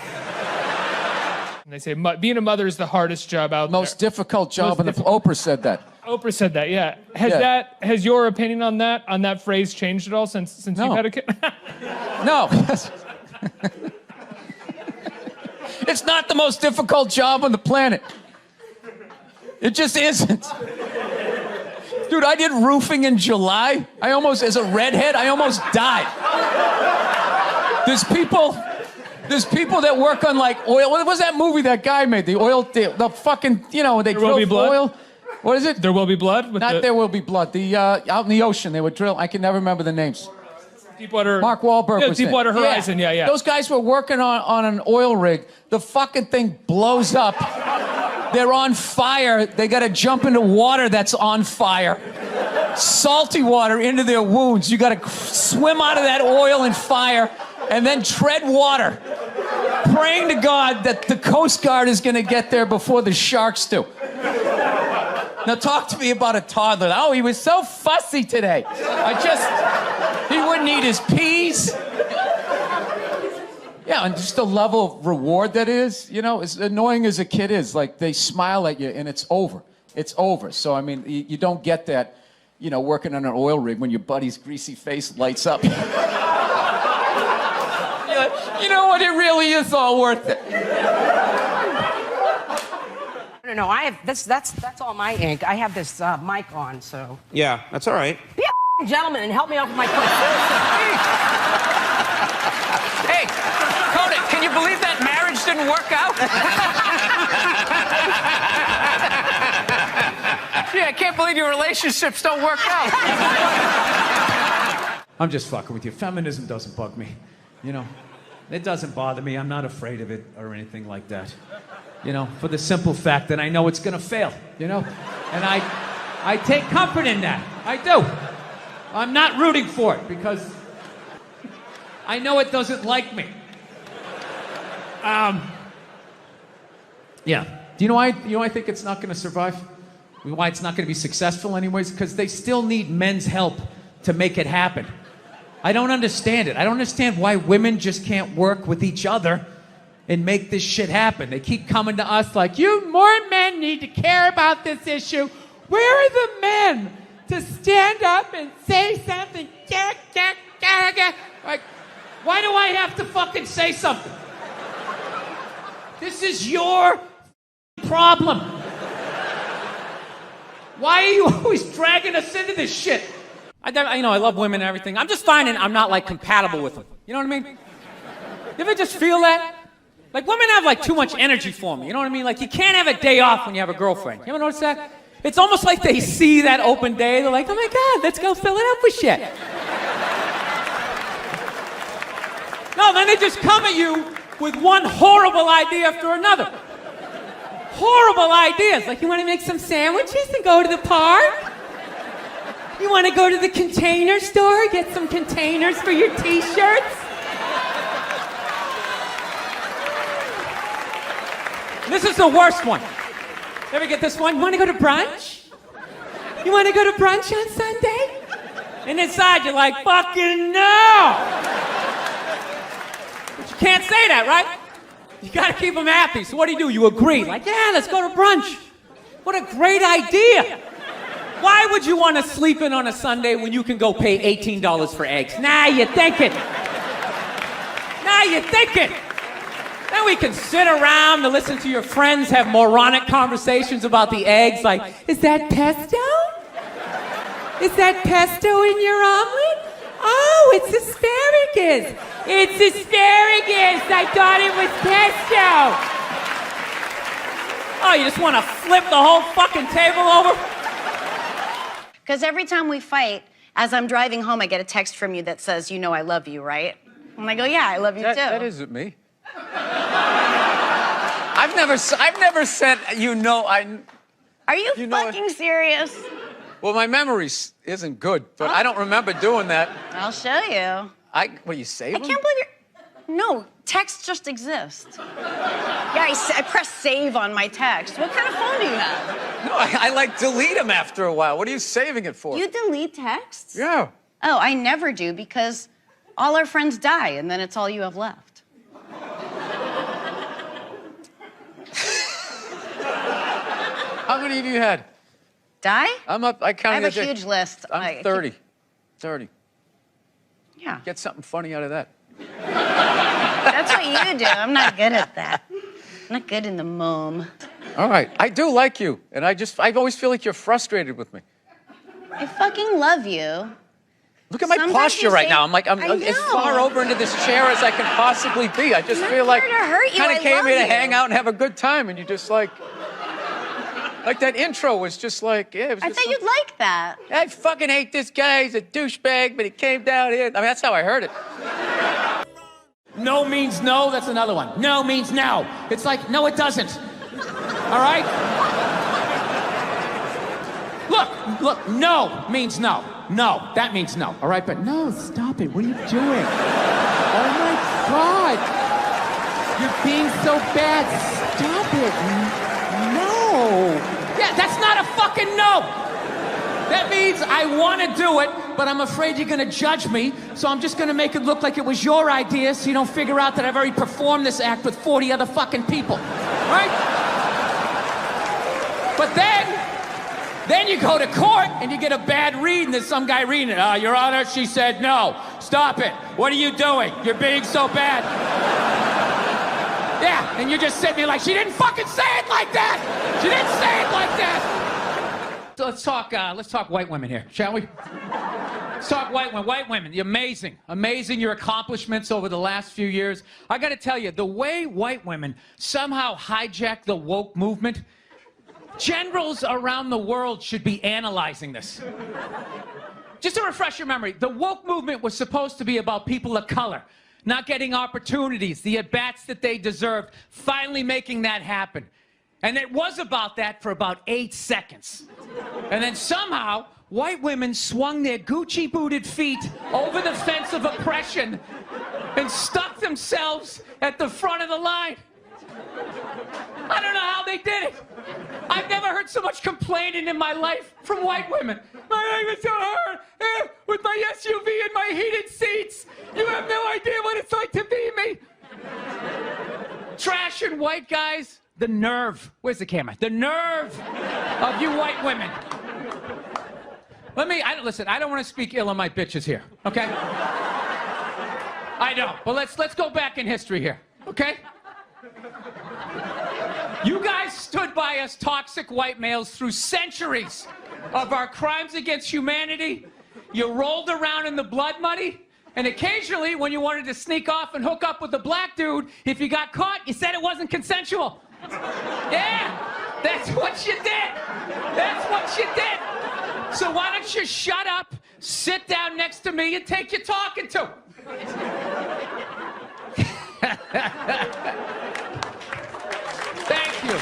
And they say being a mother is the hardest job out there. Most difficult job, and Oprah said that. Oprah said that, yeah. Has your opinion on that phrase changed at all since you've had a kid? No. It's not the most difficult job on the planet. It just isn't. Dude, I did roofing in July. As a redhead, I almost died. There's people that work on like oil. What was that movie that guy made? The oil, the fucking, they drill oil. What is it? There Will Be Blood? There Will Be Blood. Out in the ocean, they would drill. I can never remember the names. Deepwater. Mark Wahlberg was Deepwater Horizon, yeah. Those guys were working on an oil rig. The fucking thing blows up. They're on fire. They got to jump into water that's on fire. salty water into their wounds. You got to swim out of that oil and fire and then tread water, praying to God that the Coast Guard is going to get there before the sharks do. Now talk to me about a toddler. Oh, he was so fussy today. He wouldn't eat his peas. Yeah, and just the level of reward that is, you know, as annoying as a kid is, like they smile at you and it's over. It's over. So, I mean, you don't get that, you know, working on an oil rig when your buddy's greasy face lights up. You're like, you know what, it really is all worth it. No, I have that's all my ink. I have this mic on, so. Yeah, that's all right. Be a gentleman and help me out with my question. Hey, Conan, can you believe that marriage didn't work out? Yeah, I can't believe your relationships don't work out. I'm just fucking with you. Feminism doesn't bug me, you know. It doesn't bother me. I'm not afraid of it or anything like that. You know, for the simple fact that I know it's gonna fail, you know? And I take comfort in that. I do. I'm not rooting for it because I know it doesn't like me. Yeah. Do you know why I think it's not gonna survive? Why it's not gonna be successful anyways? Because they still need men's help to make it happen. I don't understand it. I don't understand why women just can't work with each other and make this shit happen. They keep coming to us like, more men need to care about this issue. Where are the men to stand up and say something? Like, why do I have to fucking say something? This is your problem. Why are you always dragging us into this shit? I love women and everything. I'm just finding I'm not, like, compatible with them. You know what I mean? You ever just feel that? Like, women have, like, too much energy for me. You know what I mean? Like, you can't have a day off when you have a girlfriend. You ever notice that? It's almost like they see that open day. They're like, oh, my God, let's go fill it up with shit. No, then they just come at you with one horrible idea after another. Horrible ideas. Like, you want to make some sandwiches and go to the park? You want to go to the container store, get some containers for your t-shirts? This is the worst one. Ever get this one? You want to go to brunch? You want to go to brunch on Sunday? And inside you're like, fucking no! But you can't say that, right? You gotta keep them happy. So what do? You agree. Like, yeah, let's go to brunch. What a great idea. Why would you want to sleep in on a Sunday when you can go pay $18 for eggs? Now you're thinking. Then we can sit around and listen to your friends have moronic conversations about the eggs, like, is that pesto? Is that pesto in your omelet? Oh, it's asparagus. It's asparagus. I thought it was pesto. Oh, you just want to flip the whole fucking table over? Because every time we fight, as I'm driving home, I get a text from you that says, you know I love you, right? And I go, yeah, I love you too. That isn't me. I've never said, you know, Are you fucking serious? Well, my memory isn't good, but I don't remember doing that. I'll show you. What, you save them? I can't believe you're... No, texts just exist. Yeah, I press save on my text. What kind of phone do you have? No, I like delete them after a while. What are you saving it for? You delete texts? Yeah. Oh, I never do because all our friends die and then it's all you have left. How many of you had? Die? I'm up. I counted. I have a huge list. I'm 30. 30. Yeah. Get something funny out of that. That's what you do. I'm not good at that. I'm not good in the mom. All right. I do like you, and I always feel like you're frustrated with me. I fucking love you. Look at my posture right now. I'm as far over into this chair as I can possibly be. I just feel like kind of came here to hang out and have a good time, and you just like that intro was just like, yeah. It was I thought you'd like that. I fucking hate this guy. He's a douchebag, but he came down here. I mean, that's how I heard it. No means no, that's another one. No means no. It's like, no, it doesn't. All right? Look, no means no. No, that means no, all right? But no, stop it. What are you doing? Oh my God. You're being so bad. Stop it. No. Yeah, that's not a fucking no. That means I want to do it, but I'm afraid you're going to judge me, so I'm just going to make it look like it was your idea so you don't figure out that I've already performed this act with 40 other fucking people, right? But then you go to court and you get a bad read and there's some guy reading it. Your Honor, she said no. Stop it. What are you doing? You're being so bad. Yeah, and you're just sitting there like, she didn't fucking say it like that. She didn't say it like that. So let's talk white women here, shall we? Let's talk white women. White women, amazing your accomplishments over the last few years. I got to tell you, the way white women somehow hijacked the woke movement, generals around the world should be analyzing this. Just to refresh your memory, the woke movement was supposed to be about people of color, not getting opportunities, the at-bats that they deserved, finally making that happen. And it was about that for about 8 seconds. And then somehow, white women swung their Gucci-booted feet over the fence of oppression and stuck themselves at the front of the line. I don't know how they did it. I've never heard so much complaining in my life from white women. My life is so hard with my SUV and my heated seats. You have no idea what it's like to be me. Trash and white guys. The nerve. Where's the camera? The nerve of you white women. Listen, I don't want to speak ill of my bitches here, okay? I don't. But let's go back in history here, okay? You guys stood by us toxic white males through centuries of our crimes against humanity. You rolled around in the blood money. And occasionally, when you wanted to sneak off and hook up with a black dude, if you got caught, you said it wasn't consensual. Yeah, that's what you did. That's what you did. So why don't you shut up, sit down next to me, and take your talking to? Thank you.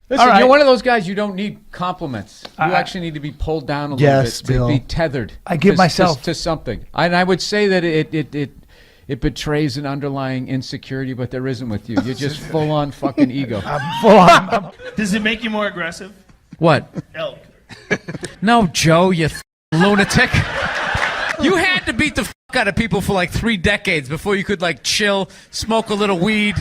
Listen, you're one of those guys, you don't need compliments. You actually need to be pulled down a little bit, to be tethered. I give myself to something. And I would say that it betrays an underlying insecurity, but there isn't with you. You're just full on fucking ego. Full on. Does it make you more aggressive? What? Elk. No, Joe, you lunatic. You had to beat the fuck out of people for like 3 decades before you could like chill, smoke a little weed,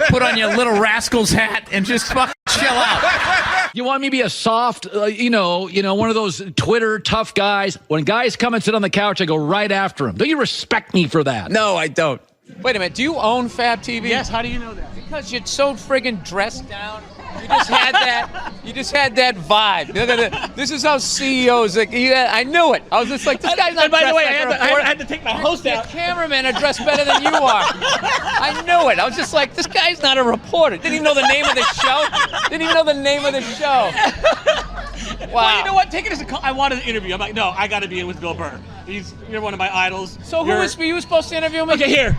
put on your Little Rascals hat, and just fucking chill out. You want me to be a soft, one of those Twitter tough guys? When guys come and sit on the couch, I go right after them. Don't you respect me for that? No, I don't. Wait a minute, do you own Fab TV? Yes, how do you know that? Because you're so friggin' dressed down. You just had that vibe. This is how CEOs, I knew it. I was just like, this guy's not dressed like a reporter. I had to take my host out. Your cameramen are dressed better than you are. I knew it. I was just like, this guy's not a reporter. Didn't even know the name of the show. Wow. Well, you know what? Take it as I wanted an interview. I'm like, no, I got to be in with Bill Burr. You're one of my idols. So who was you supposed to interview me? Okay, here.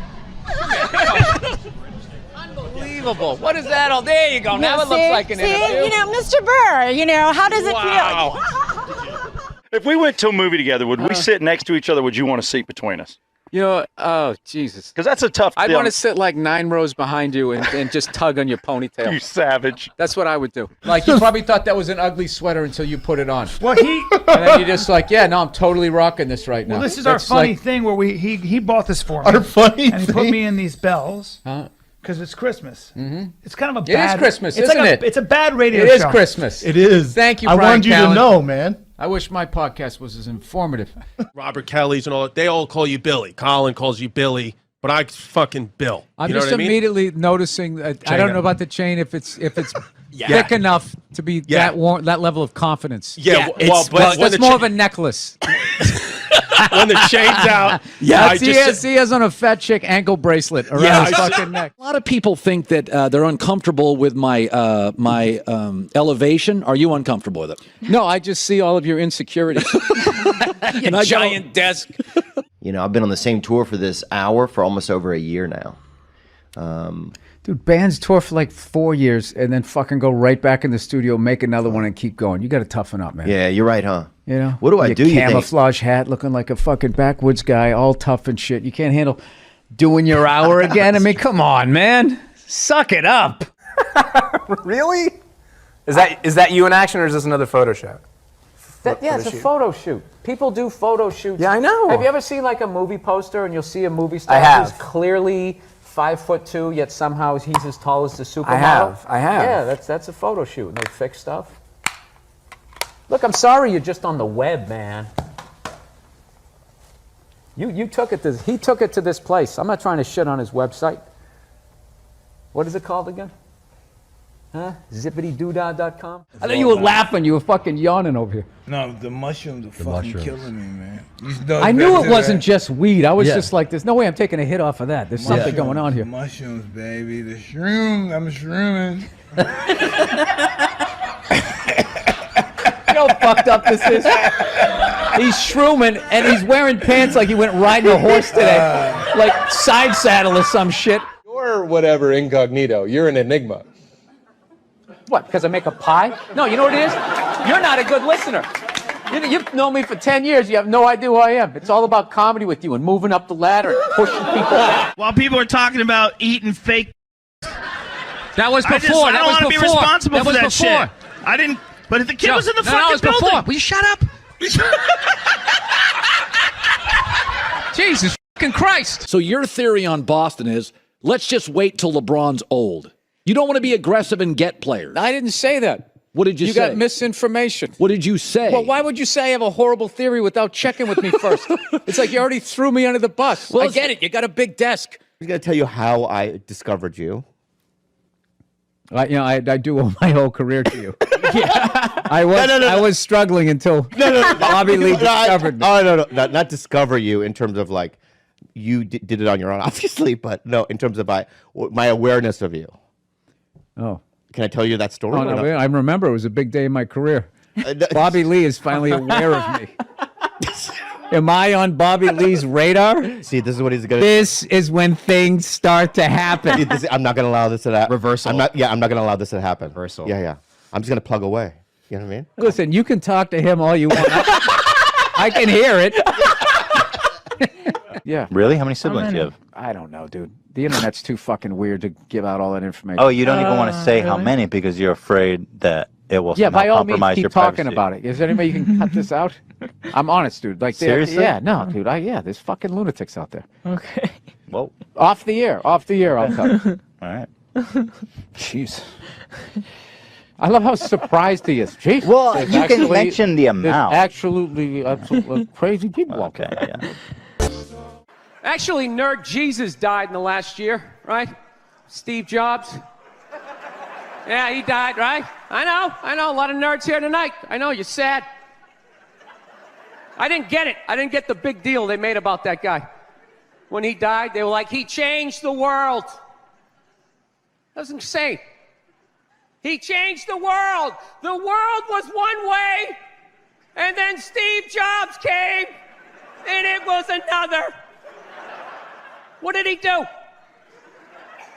Unbelievable. What is that? Oh, there you go. Now it looks like an interview. Mr. Burr, how does it feel? If we went to a movie together, would we sit next to each other? Would you want a seat between us? Oh, Jesus. Because that's a tough I'd want to sit like 9 rows behind you and just tug on your ponytail. You savage. That's what I would do. Like, you probably thought that was an ugly sweater until you put it on. Well, and then you're just like, yeah, no, I'm totally rocking this right now. Well, this is our funny thing where he bought this for me. Our funny And he put me in these bells. Huh? Because it's Christmas. Mm-hmm. It's kind of a It bad... is Christmas, it's isn't like it? It's a bad radio It is show. Christmas. It is. Thank you, I Brian wanted you Callen. to know, man. I wish my podcast was as informative. Robert Kelly's and all, they all call you Billy. Colin calls you Billy, but I fucking Bill. I'm You know just what I mean? immediately noticing. I don't know about the chain. If it's Yeah. thick enough to be Yeah. that level of confidence. Yeah, well, but when that's the more of a necklace. when the chain's out, Yeah, I just he has on a fat chick ankle bracelet around his fucking neck. A lot of people think that they're uncomfortable with my elevation. Are you uncomfortable with it? No, I just see all of your insecurities. Your giant desk. I've been on the same tour for this hour for almost over a year now. Dude, bands tour for like 4 years and then fucking go right back in the studio, make another one, and keep going. You got to toughen up, man. Yeah, you're right, huh? You know, What do I Your do, you think? camouflage hat, looking like a fucking backwoods guy, all tough and shit. You can't handle doing your hour again. I mean, come on, man, suck it up. Really? Is that you in action, or is this another photo shoot? Yeah, it's a photo shoot. People do photo shoots. Yeah, I know. Have you ever seen like a movie poster and you'll see a movie star I have. who's clearly 5'2", yet somehow he's as tall as the supermodel? I have. Yeah, that's a photo shoot. And they fix stuff. Look, I'm sorry you're just on the web, man. You took it to, he took it to this place. I'm not trying to shit on his website. What is it called again? Huh? Zippitydoodah.com? I know you were laughing. You were fucking yawning over here. No, the mushrooms are fucking mushrooms. killing me, man. You know I it's knew better it wasn't than just weed. I was Yeah. just like, there's no way I'm taking a hit off of that. There's something going on here. Mushrooms, baby. The shroom. I'm shrooming. You know how fucked up this is? He's shrooming and he's wearing pants like he went riding a horse today. Like side saddle or some shit. You're whatever incognito. You're an enigma. What, because I make a pie? No, you know what it is? You're not a good listener. You've known me for 10 years. You have no idea who I am. It's all about comedy with you and moving up the ladder and pushing people out. While people are talking about eating fake. That was I before. don't That was want to be before. responsible That for was that before. shit. I didn't. But if the kid No, was in the no, fucking it was building. before. Will you shut up? Jesus fucking Christ. So your theory on Boston is, let's just wait till LeBron's old. You don't want to be aggressive and get players. I didn't say that. What did you say? You got misinformation. What did you say? Well, why would you say I have a horrible theory without checking with me first? It's like you already threw me under the bus. Well, I get it. You got a big desk. I'm going to tell you how I discovered you. I do owe my whole career to you. I was struggling until Bobby Lee discovered me. Oh, no, not discover you in terms of like, you did it on your own, obviously, but no, in terms of my awareness of you. Oh. Can I tell you that story? Oh, no, I remember it was a big day in my career. Bobby Lee is finally aware of me. Am I on Bobby Lee's radar? See, this is what he's going to This is when things start to happen. I'm not going to allow this to happen. Reversal. I'm not going to allow this to happen. Reversal. Yeah. I'm just going to plug away. You know what I mean? Listen, you can talk to him all you want. I can hear it. Yeah. Really? How many siblings do you have? I don't know, dude. The internet's too fucking weird to give out all that information. Oh, you don't even want to say how many because you're afraid that it will Yeah, somehow by all means, compromise keep your talking privacy. about it. Is there any way you can cut this out? I'm honest, dude. Like, Seriously? Yeah, no, dude. There's fucking lunatics out there. Okay. Whoa. Off the air, I'll cut. All right. Jeez. I love how surprised he is. Jeez. Well, There's you can actually- mention the there's amount. absolutely crazy people out there. Okay, yeah. Actually, Nerd Jesus died in the last year, right? Steve Jobs. Yeah, he died, right? I know. A lot of nerds here tonight. I know, you're sad. I didn't get it. I didn't get the big deal they made about that guy. When he died, they were like, he changed the world. That was insane. He changed the world. The world was one way, and then Steve Jobs came, and it was another. What did he do?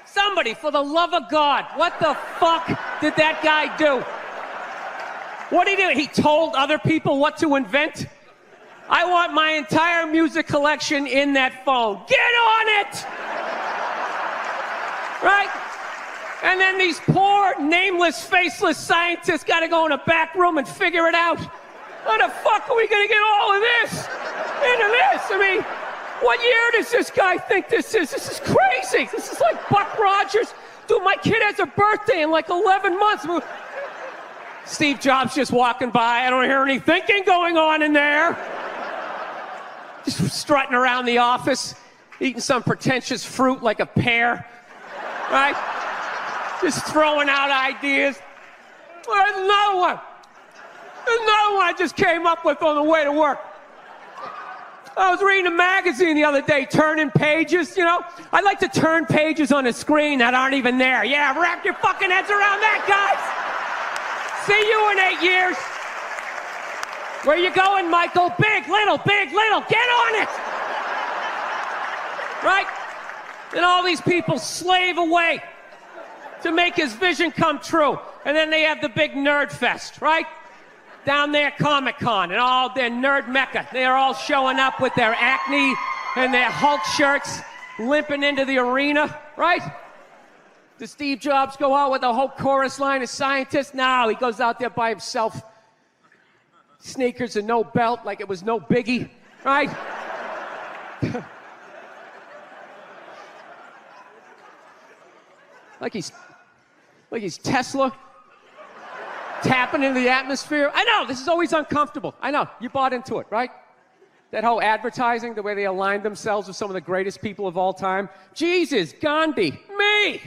Somebody, for the love of God, what the fuck did that guy do? What did he do? He told other people what to invent? I want my entire music collection in that phone. Get on it! Right? And then these poor, nameless, faceless scientists got to go in a back room and figure it out. How the fuck are we going to get all of this into this? I mean, what year does this guy think this is? This is crazy. This is like Buck Rogers. Dude, my kid has a birthday in like 11 months. Steve Jobs just walking by. I don't hear any thinking going on in there. Just strutting around the office, eating some pretentious fruit like a pear. Right? Just throwing out ideas. There's another one. There's another one I just came up with on the way to work. I was reading a magazine the other day, turning pages, you know? I like to turn pages on a screen that aren't even there. Yeah, wrap your fucking heads around that, guys. See you in 8 years. Where you going, Michael? Big, little, get on it. Right? And all these people slave away to make his vision come true. And then they have the big nerd fest, right? Down there, Comic-Con, and all their nerd mecca. They're all showing up with their Acne and their Hulk shirts, limping into the arena, right? Does Steve Jobs go out with a whole chorus line of scientists? No, he goes out there by himself. Sneakers and no belt, like it was no biggie, right? like he's Tesla, tapping into the atmosphere. I know, this is always uncomfortable. I know, you bought into it, right? That whole advertising, the way they aligned themselves with some of the greatest people of all time. Jesus, Gandhi, me!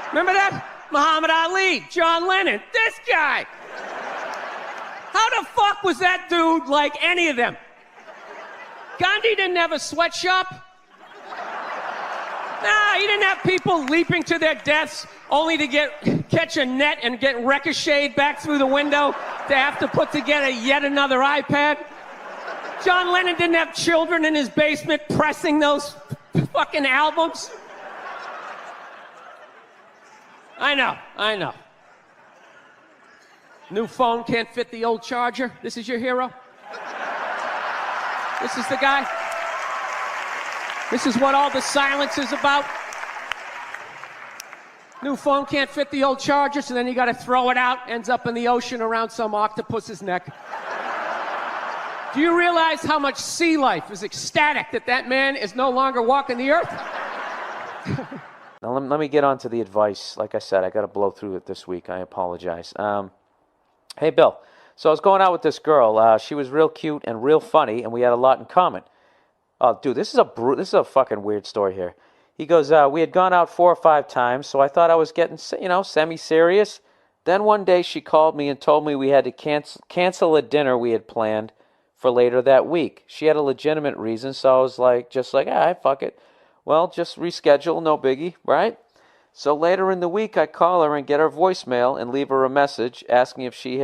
Remember that? Muhammad Ali, John Lennon, this guy! How the fuck was that dude like any of them? Gandhi didn't have a sweatshop. Nah, he didn't have people leaping to their deaths only to catch a net and get ricocheted back through the window to have to put together yet another iPad. John Lennon didn't have children in his basement pressing those fucking albums. I know. New phone can't fit the old charger. This is your hero? This is the guy? This is what all the silence is about? New phone can't fit the old charger, so then you gotta throw it out, ends up in the ocean around some octopus's neck. Do you realize how much sea life is ecstatic that that man is no longer walking the earth? Now, let me get on to the advice. Like I said, I got to blow through it this week. I apologize. Hey, Bill. So I was going out with this girl. She was real cute and real funny, and we had a lot in common. Oh, dude, this is a fucking weird story here. He goes, we had gone out 4 or 5 times, so I thought I was getting, semi-serious. Then one day she called me and told me we had to cancel a dinner we had planned for later that week. She had a legitimate reason, so I was like, fuck it. Well, just reschedule, no biggie, right? So later in the week, I call her and get her voicemail and leave her a message asking if she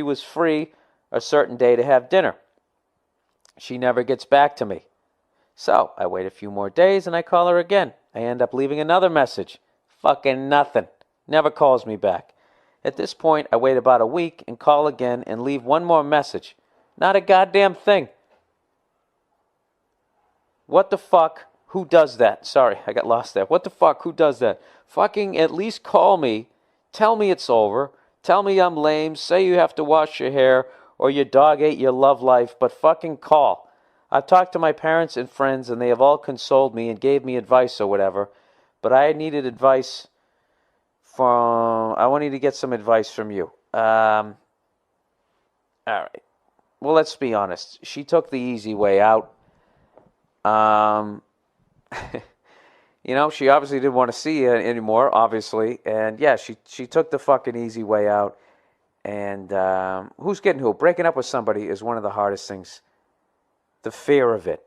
was free a certain day to have dinner. She never gets back to me. So I wait a few more days and I call her again. I end up leaving another message. Fucking nothing. Never calls me back. At this point, I wait about a week and call again and leave one more message. Not a goddamn thing. What the fuck? Who does that? Sorry, I got lost there. What the fuck? Who does that? Fucking at least call me. Tell me it's over. Tell me I'm lame. Say you have to wash your hair or your dog ate your love life, but fucking call. I've talked to my parents and friends and they have all consoled me and gave me advice or whatever, but I needed advice I wanted to get some advice from you. All right. Well, let's be honest. She took the easy way out. She obviously didn't want to see you anymore, obviously. And yeah, she took the fucking easy way out. And who's getting who? Breaking up with somebody is one of the hardest things. The fear of it.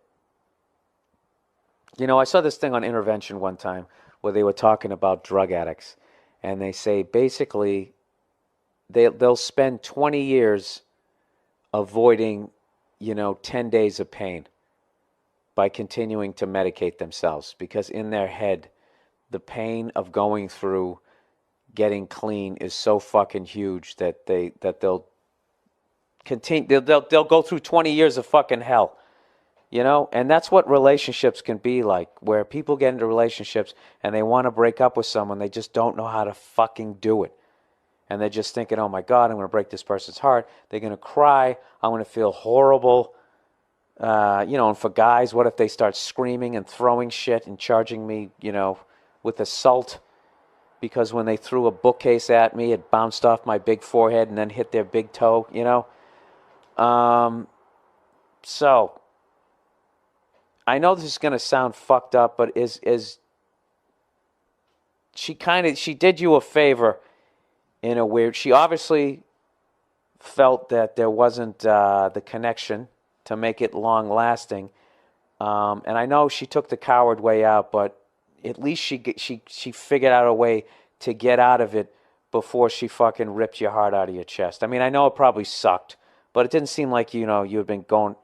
I saw this thing on Intervention one time where they were talking about drug addicts. And they say basically they'll spend 20 years avoiding, 10 days of pain by continuing to medicate themselves, because in their head, the pain of going through getting clean is so fucking huge that they'll continue. They'll go through 20 years of fucking hell, and that's what relationships can be like, where people get into relationships and they want to break up with someone, they just don't know how to fucking do it. And they're just thinking, oh my God, I'm going to break this person's heart. They're going to cry. I'm going to feel horrible. And for guys, what if they start screaming and throwing shit and charging me, with assault? Because when they threw a bookcase at me, it bounced off my big forehead and then hit their big toe, So, I know this is going to sound fucked up, but she did you a favor in a weird, she obviously felt that there wasn't the connection to make it long lasting. And I know she took the coward way out, but at least she figured out a way to get out of it before she fucking ripped your heart out of your chest. I mean, I know it probably sucked, but it didn't seem like, you had been going,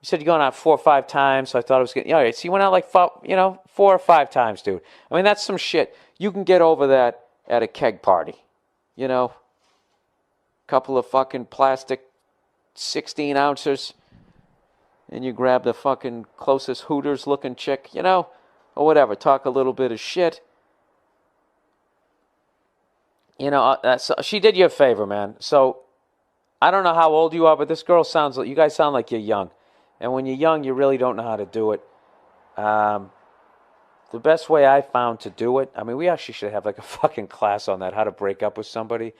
You said you're going out 4 or 5 times, so I thought it was getting... All right, so you went out like 4 or 5 times, dude. I mean, that's some shit. You can get over that at a keg party. Couple of fucking plastic 16 ounces, and you grab the fucking closest Hooters looking chick, or whatever. Talk a little bit of shit. She did you a favor, man. So I don't know how old you are, but this girl sounds like, you guys sound like you're young. And when you're young, you really don't know how to do it. The best way I found to do it, I mean, we actually should have like a fucking class on that, how to break up with somebody.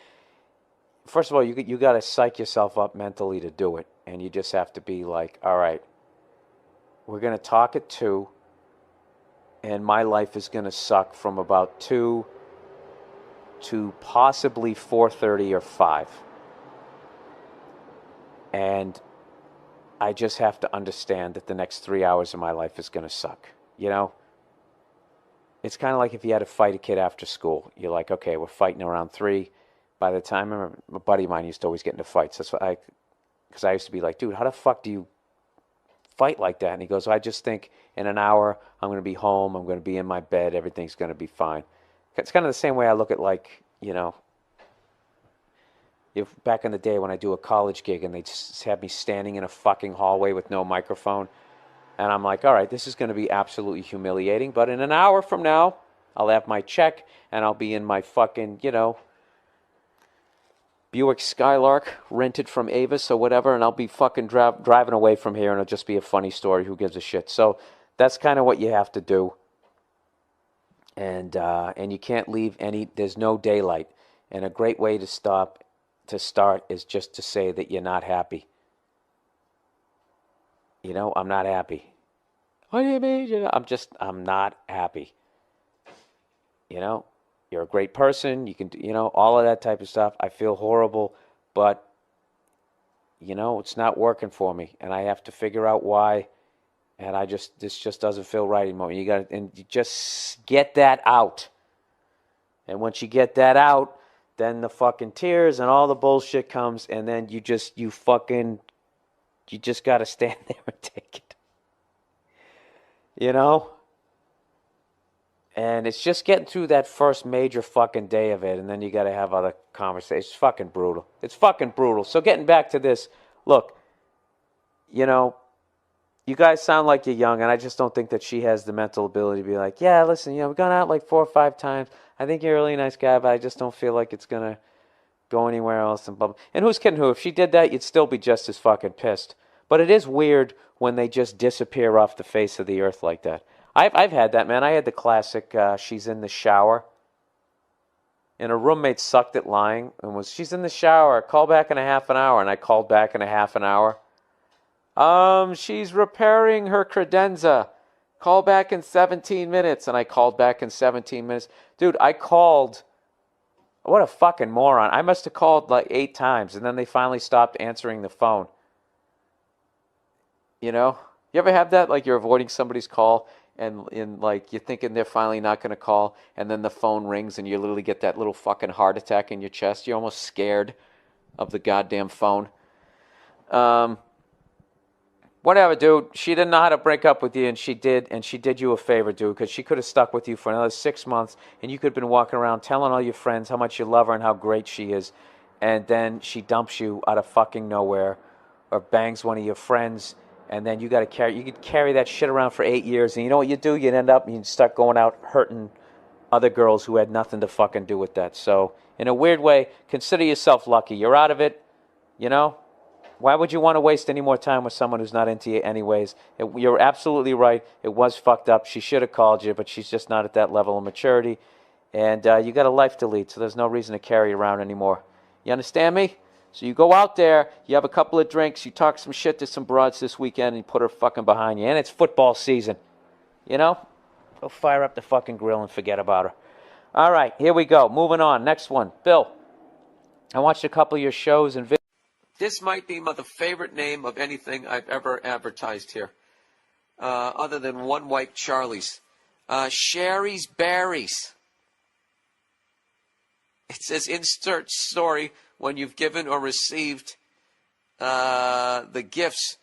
First of all, you got to psych yourself up mentally to do it. And you just have to be like, all right, we're going to talk at 2, and my life is going to suck from about 2 to possibly 4:30 or 5. And I just have to understand that the next 3 hours of my life is going to suck. It's kind of like if you had to fight a kid after school. You're like, okay, we're fighting around 3. By the time, I remember a buddy of mine used to always get into fights. That's what because I used to be like, dude, how the fuck do you fight like that? And he goes, I just think in an hour I'm going to be home, I'm going to be in my bed, everything's going to be fine. It's kind of the same way I look at if back in the day when I do a college gig and they just have me standing in a fucking hallway with no microphone, and I'm like, all right, this is going to be absolutely humiliating, but in an hour from now, I'll have my check and I'll be in my fucking, Buick Skylark rented from Avis or whatever, and I'll be fucking driving away from here, and it'll just be a funny story. Who gives a shit? So that's kind of what you have to do. And you can't leave there's no daylight. And a great way to start is just to say that you're not happy. I'm not happy. What do you mean? I'm not happy. You're a great person. You can, all of that type of stuff. I feel horrible, but, it's not working for me. And I have to figure out why. And this just doesn't feel right anymore. You just get that out. And once you get that out, then the fucking tears and all the bullshit comes. And then you just got to stand there and take it. And it's just getting through that first major fucking day of it, and then you got to have other conversations. It's fucking brutal. It's fucking brutal. So getting back to this, look, you guys sound like you're young, and I just don't think that she has the mental ability to be like, yeah, listen, we've gone out like 4 or 5 times. I think you're a really nice guy, but I just don't feel like it's going to go anywhere else. And blah, blah. And who's kidding who? If she did that, you'd still be just as fucking pissed. But it is weird when they just disappear off the face of the earth like that. I've had that, man. I had the classic, she's in the shower, and her roommate sucked at lying, and she's in the shower, call back in a half an hour, and I called back in a half an hour. She's repairing her credenza, call back in 17 minutes, and I called back in 17 minutes. Dude, I called, what a fucking moron. I must have called like 8 times, and then they finally stopped answering the phone. You ever have that, like you're avoiding somebody's call, and like you're thinking they're finally not going to call, and then the phone rings and you literally get that little fucking heart attack in your chest. You're almost scared of the goddamn phone. Whatever, dude. She didn't know how to break up with you, and she did you a favor, dude, because she could have stuck with you for another 6 months, and you could have been walking around telling all your friends how much you love her and how great she is, and then she dumps you out of fucking nowhere, or bangs one of your friends. And then you could carry that shit around for 8 years. And you know what you do? You'd end up, you'd start going out hurting other girls who had nothing to fucking do with that. So, in a weird way, consider yourself lucky. You're out of it, Why would you want to waste any more time with someone who's not into you anyways? You're absolutely right. It was fucked up. She should have called you, but she's just not at that level of maturity. And you got a life to lead, so there's no reason to carry around anymore. You understand me? So you go out there, you have a couple of drinks, you talk some shit to some broads this weekend, and you put her fucking behind you. And it's football season. Go fire up the fucking grill and forget about her. All right, here we go. Moving on. Next one. Bill, I watched a couple of your shows and videos. This might be the favorite name of anything I've ever advertised here, other than One Wipe Charlie's. Sherry's Berries. It says insert story when you've given or received the gifts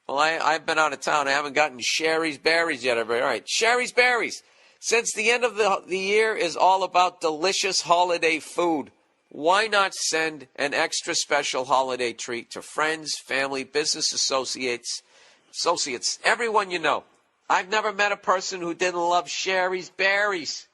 Well, I've been out of town. I haven't gotten Sherry's Berries yet, everybody. All right, Sherry's Berries. Since the end of the year is all about delicious holiday food, why not send an extra special holiday treat to friends, family, business associates, everyone you know? I've never met a person who didn't love Sherry's Berries.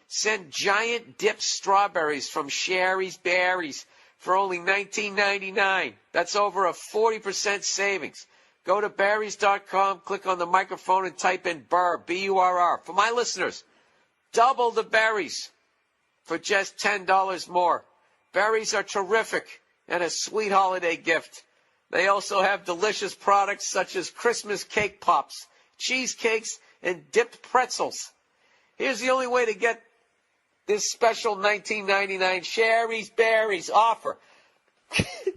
Send giant dipped strawberries from Sherry's Berries for only $19.99. That's over a 40% savings. Go to berries.com, click on the microphone, and type in Burr, B-U-R-R. For my listeners, double the berries for just $10 more. Berries are terrific and a sweet holiday gift. They also have delicious products such as Christmas cake pops, cheesecakes, and dipped pretzels. Here's the only way to get this special $19.99 Sherry's Berries offer.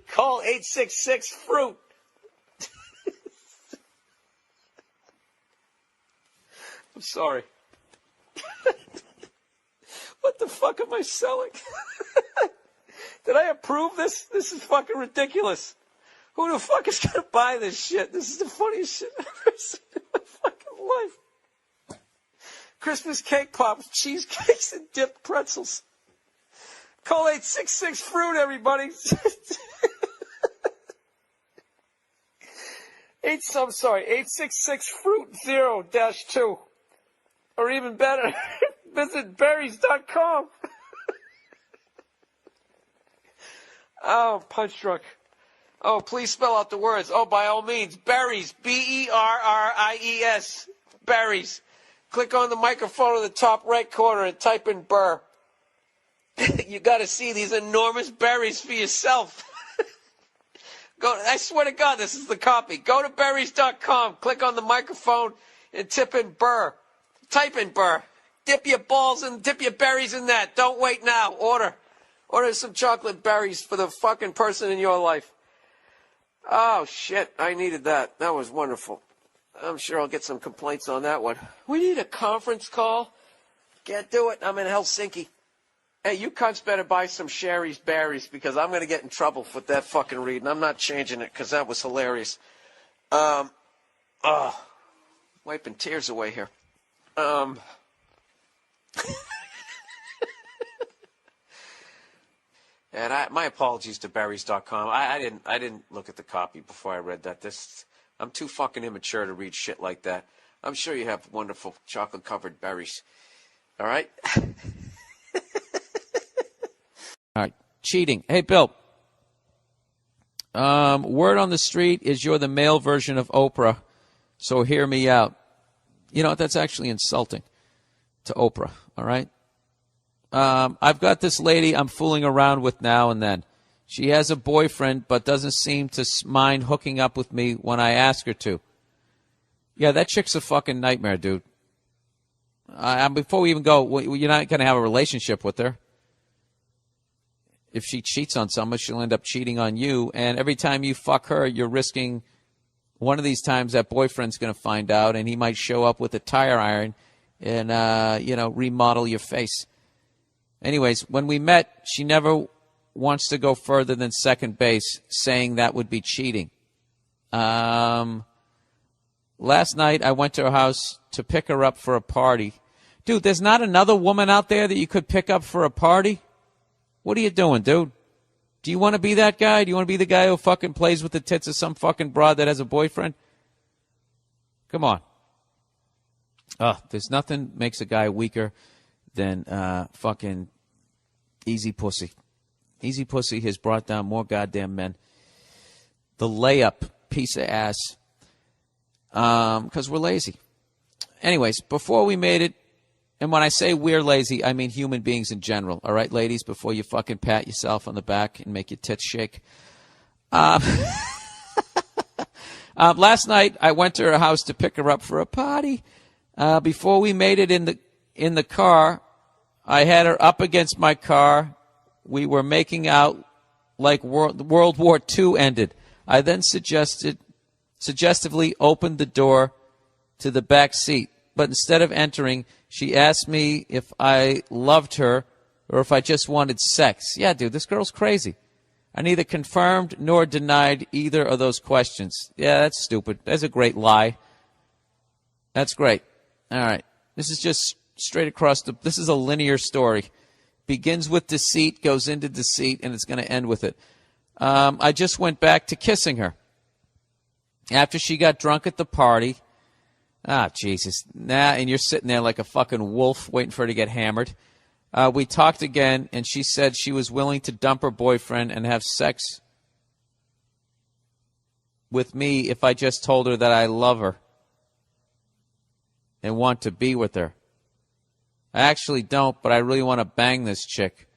Call 866-FRUIT. I'm sorry. What the fuck am I selling? Did I approve this? This is fucking ridiculous. Who the fuck is gonna buy this shit? This is the funniest shit I've ever seen in my fucking life. Christmas cake pops, cheesecakes, and dipped pretzels. Call 866-FRUIT, everybody. 866-FRUIT-0-2. Or even better, visit berries.com. Oh, punch drunk. Oh, please spell out the words. Oh, by all means, berries, B-E-R-R-I-E-S, berries. Click on the microphone in the top right corner and type in Burr. You got to see these enormous berries for yourself. I swear to God, this is the copy. Go to berries.com, click on the microphone, and type in Burr. Type in Burr. Dip your berries in that. Don't wait now. Order some chocolate berries for the fucking person in your life. Oh, shit. I needed that. That was wonderful. I'm sure I'll get some complaints on that one. We need a conference call. Can't do it. I'm in Helsinki. Hey, you cunts better buy some Sherry's Berries because I'm going to get in trouble with that fucking read, and I'm not changing it because that was hilarious. Wiping tears away here. And my apologies to berries.com. I didn't look at the copy before I read that. I'm too fucking immature to read shit like that. I'm sure you have wonderful chocolate-covered berries. All right? All right. Cheating. Hey, Bill. Word on the street is you're the male version of Oprah, so hear me out. You know, that's actually insulting to Oprah, all right? I've got this lady I'm fooling around with now and then. She has a boyfriend but doesn't seem to mind hooking up with me when I ask her to. Yeah, that chick's a fucking nightmare, dude. Before we even go, you're not going to have a relationship with her. If she cheats on someone, she'll end up cheating on you. And every time you fuck her, you're risking one of these times that boyfriend's going to find out, and he might show up with a tire iron and, remodel your face. Anyways, when we met, she never wants to go further than second base, saying that would be cheating. Last night, I went to her house to pick her up for a party. Dude, there's not another woman out there that you could pick up for a party? What are you doing, dude? Do you want to be that guy? Do you want to be the guy who fucking plays with the tits of some fucking broad that has a boyfriend? Come on. There's nothing makes a guy weaker than fucking easy pussy. Easy pussy has brought down more goddamn men. The layup piece of ass. Because we're lazy. Anyways, before we made it, and when I say we're lazy, I mean human beings in general. All right, ladies, before you fucking pat yourself on the back and make your tits shake. Last night, I went to her house to pick her up for a party. Before we made it in the car, I had her up against my car. We were making out like World War II ended. I then suggestively opened the door to the back seat. But instead of entering, she asked me if I loved her or if I just wanted sex. Yeah, dude, this girl's crazy. I neither confirmed nor denied either of those questions. Yeah, that's stupid. That's a great lie. That's great. All right. This is just straight across this is a linear story. Begins with deceit, goes into deceit, and it's going to end with it. I just went back to kissing her. After she got drunk at the party. Ah, Jesus. And you're sitting there like a fucking wolf waiting for her to get hammered. We talked again, and she said she was willing to dump her boyfriend and have sex with me if I just told her that I love her and want to be with her. I actually don't, but I really want to bang this chick.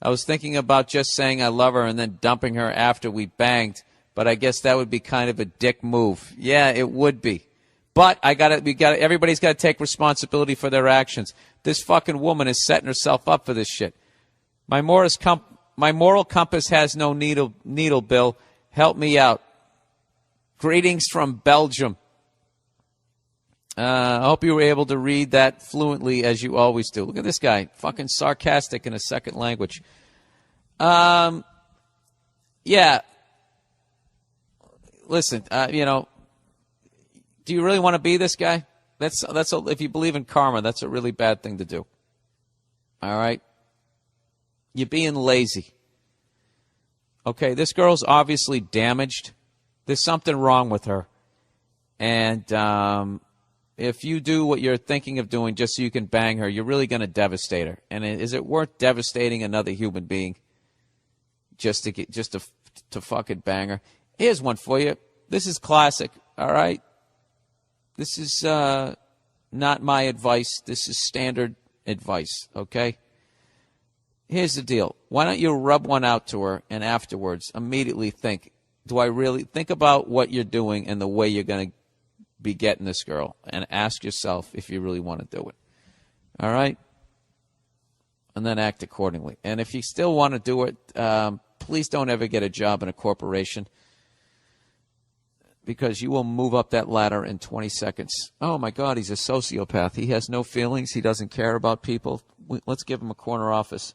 I was thinking about just saying I love her and then dumping her after we banged, but I guess that would be kind of a dick move. Yeah, it would be. But everybody's got to take responsibility for their actions. This fucking woman is setting herself up for this shit. My moral compass has no needle, Bill. Help me out. Greetings from Belgium. I hope you were able to read that fluently as you always do. Look at this guy, fucking sarcastic in a second language. Yeah. Listen, do you really want to be this guy? If you believe in karma, that's a really bad thing to do. All right? You're being lazy. Okay, this girl's obviously damaged. There's something wrong with her. And if you do what you're thinking of doing just so you can bang her, you're really going to devastate her. And is it worth devastating another human being just to fucking bang her? Here's one for you. This is classic, all right? This is not my advice. This is standard advice, okay? Here's the deal. Why don't you rub one out to her and afterwards immediately think about what you're doing and the way you're going to be getting this girl, and ask yourself if you really want to do it. All right? And then act accordingly. And if you still want to do it, please don't ever get a job in a corporation, because you will move up that ladder in 20 seconds. Oh, my God, he's a sociopath. He has no feelings. He doesn't care about people. Let's give him a corner office.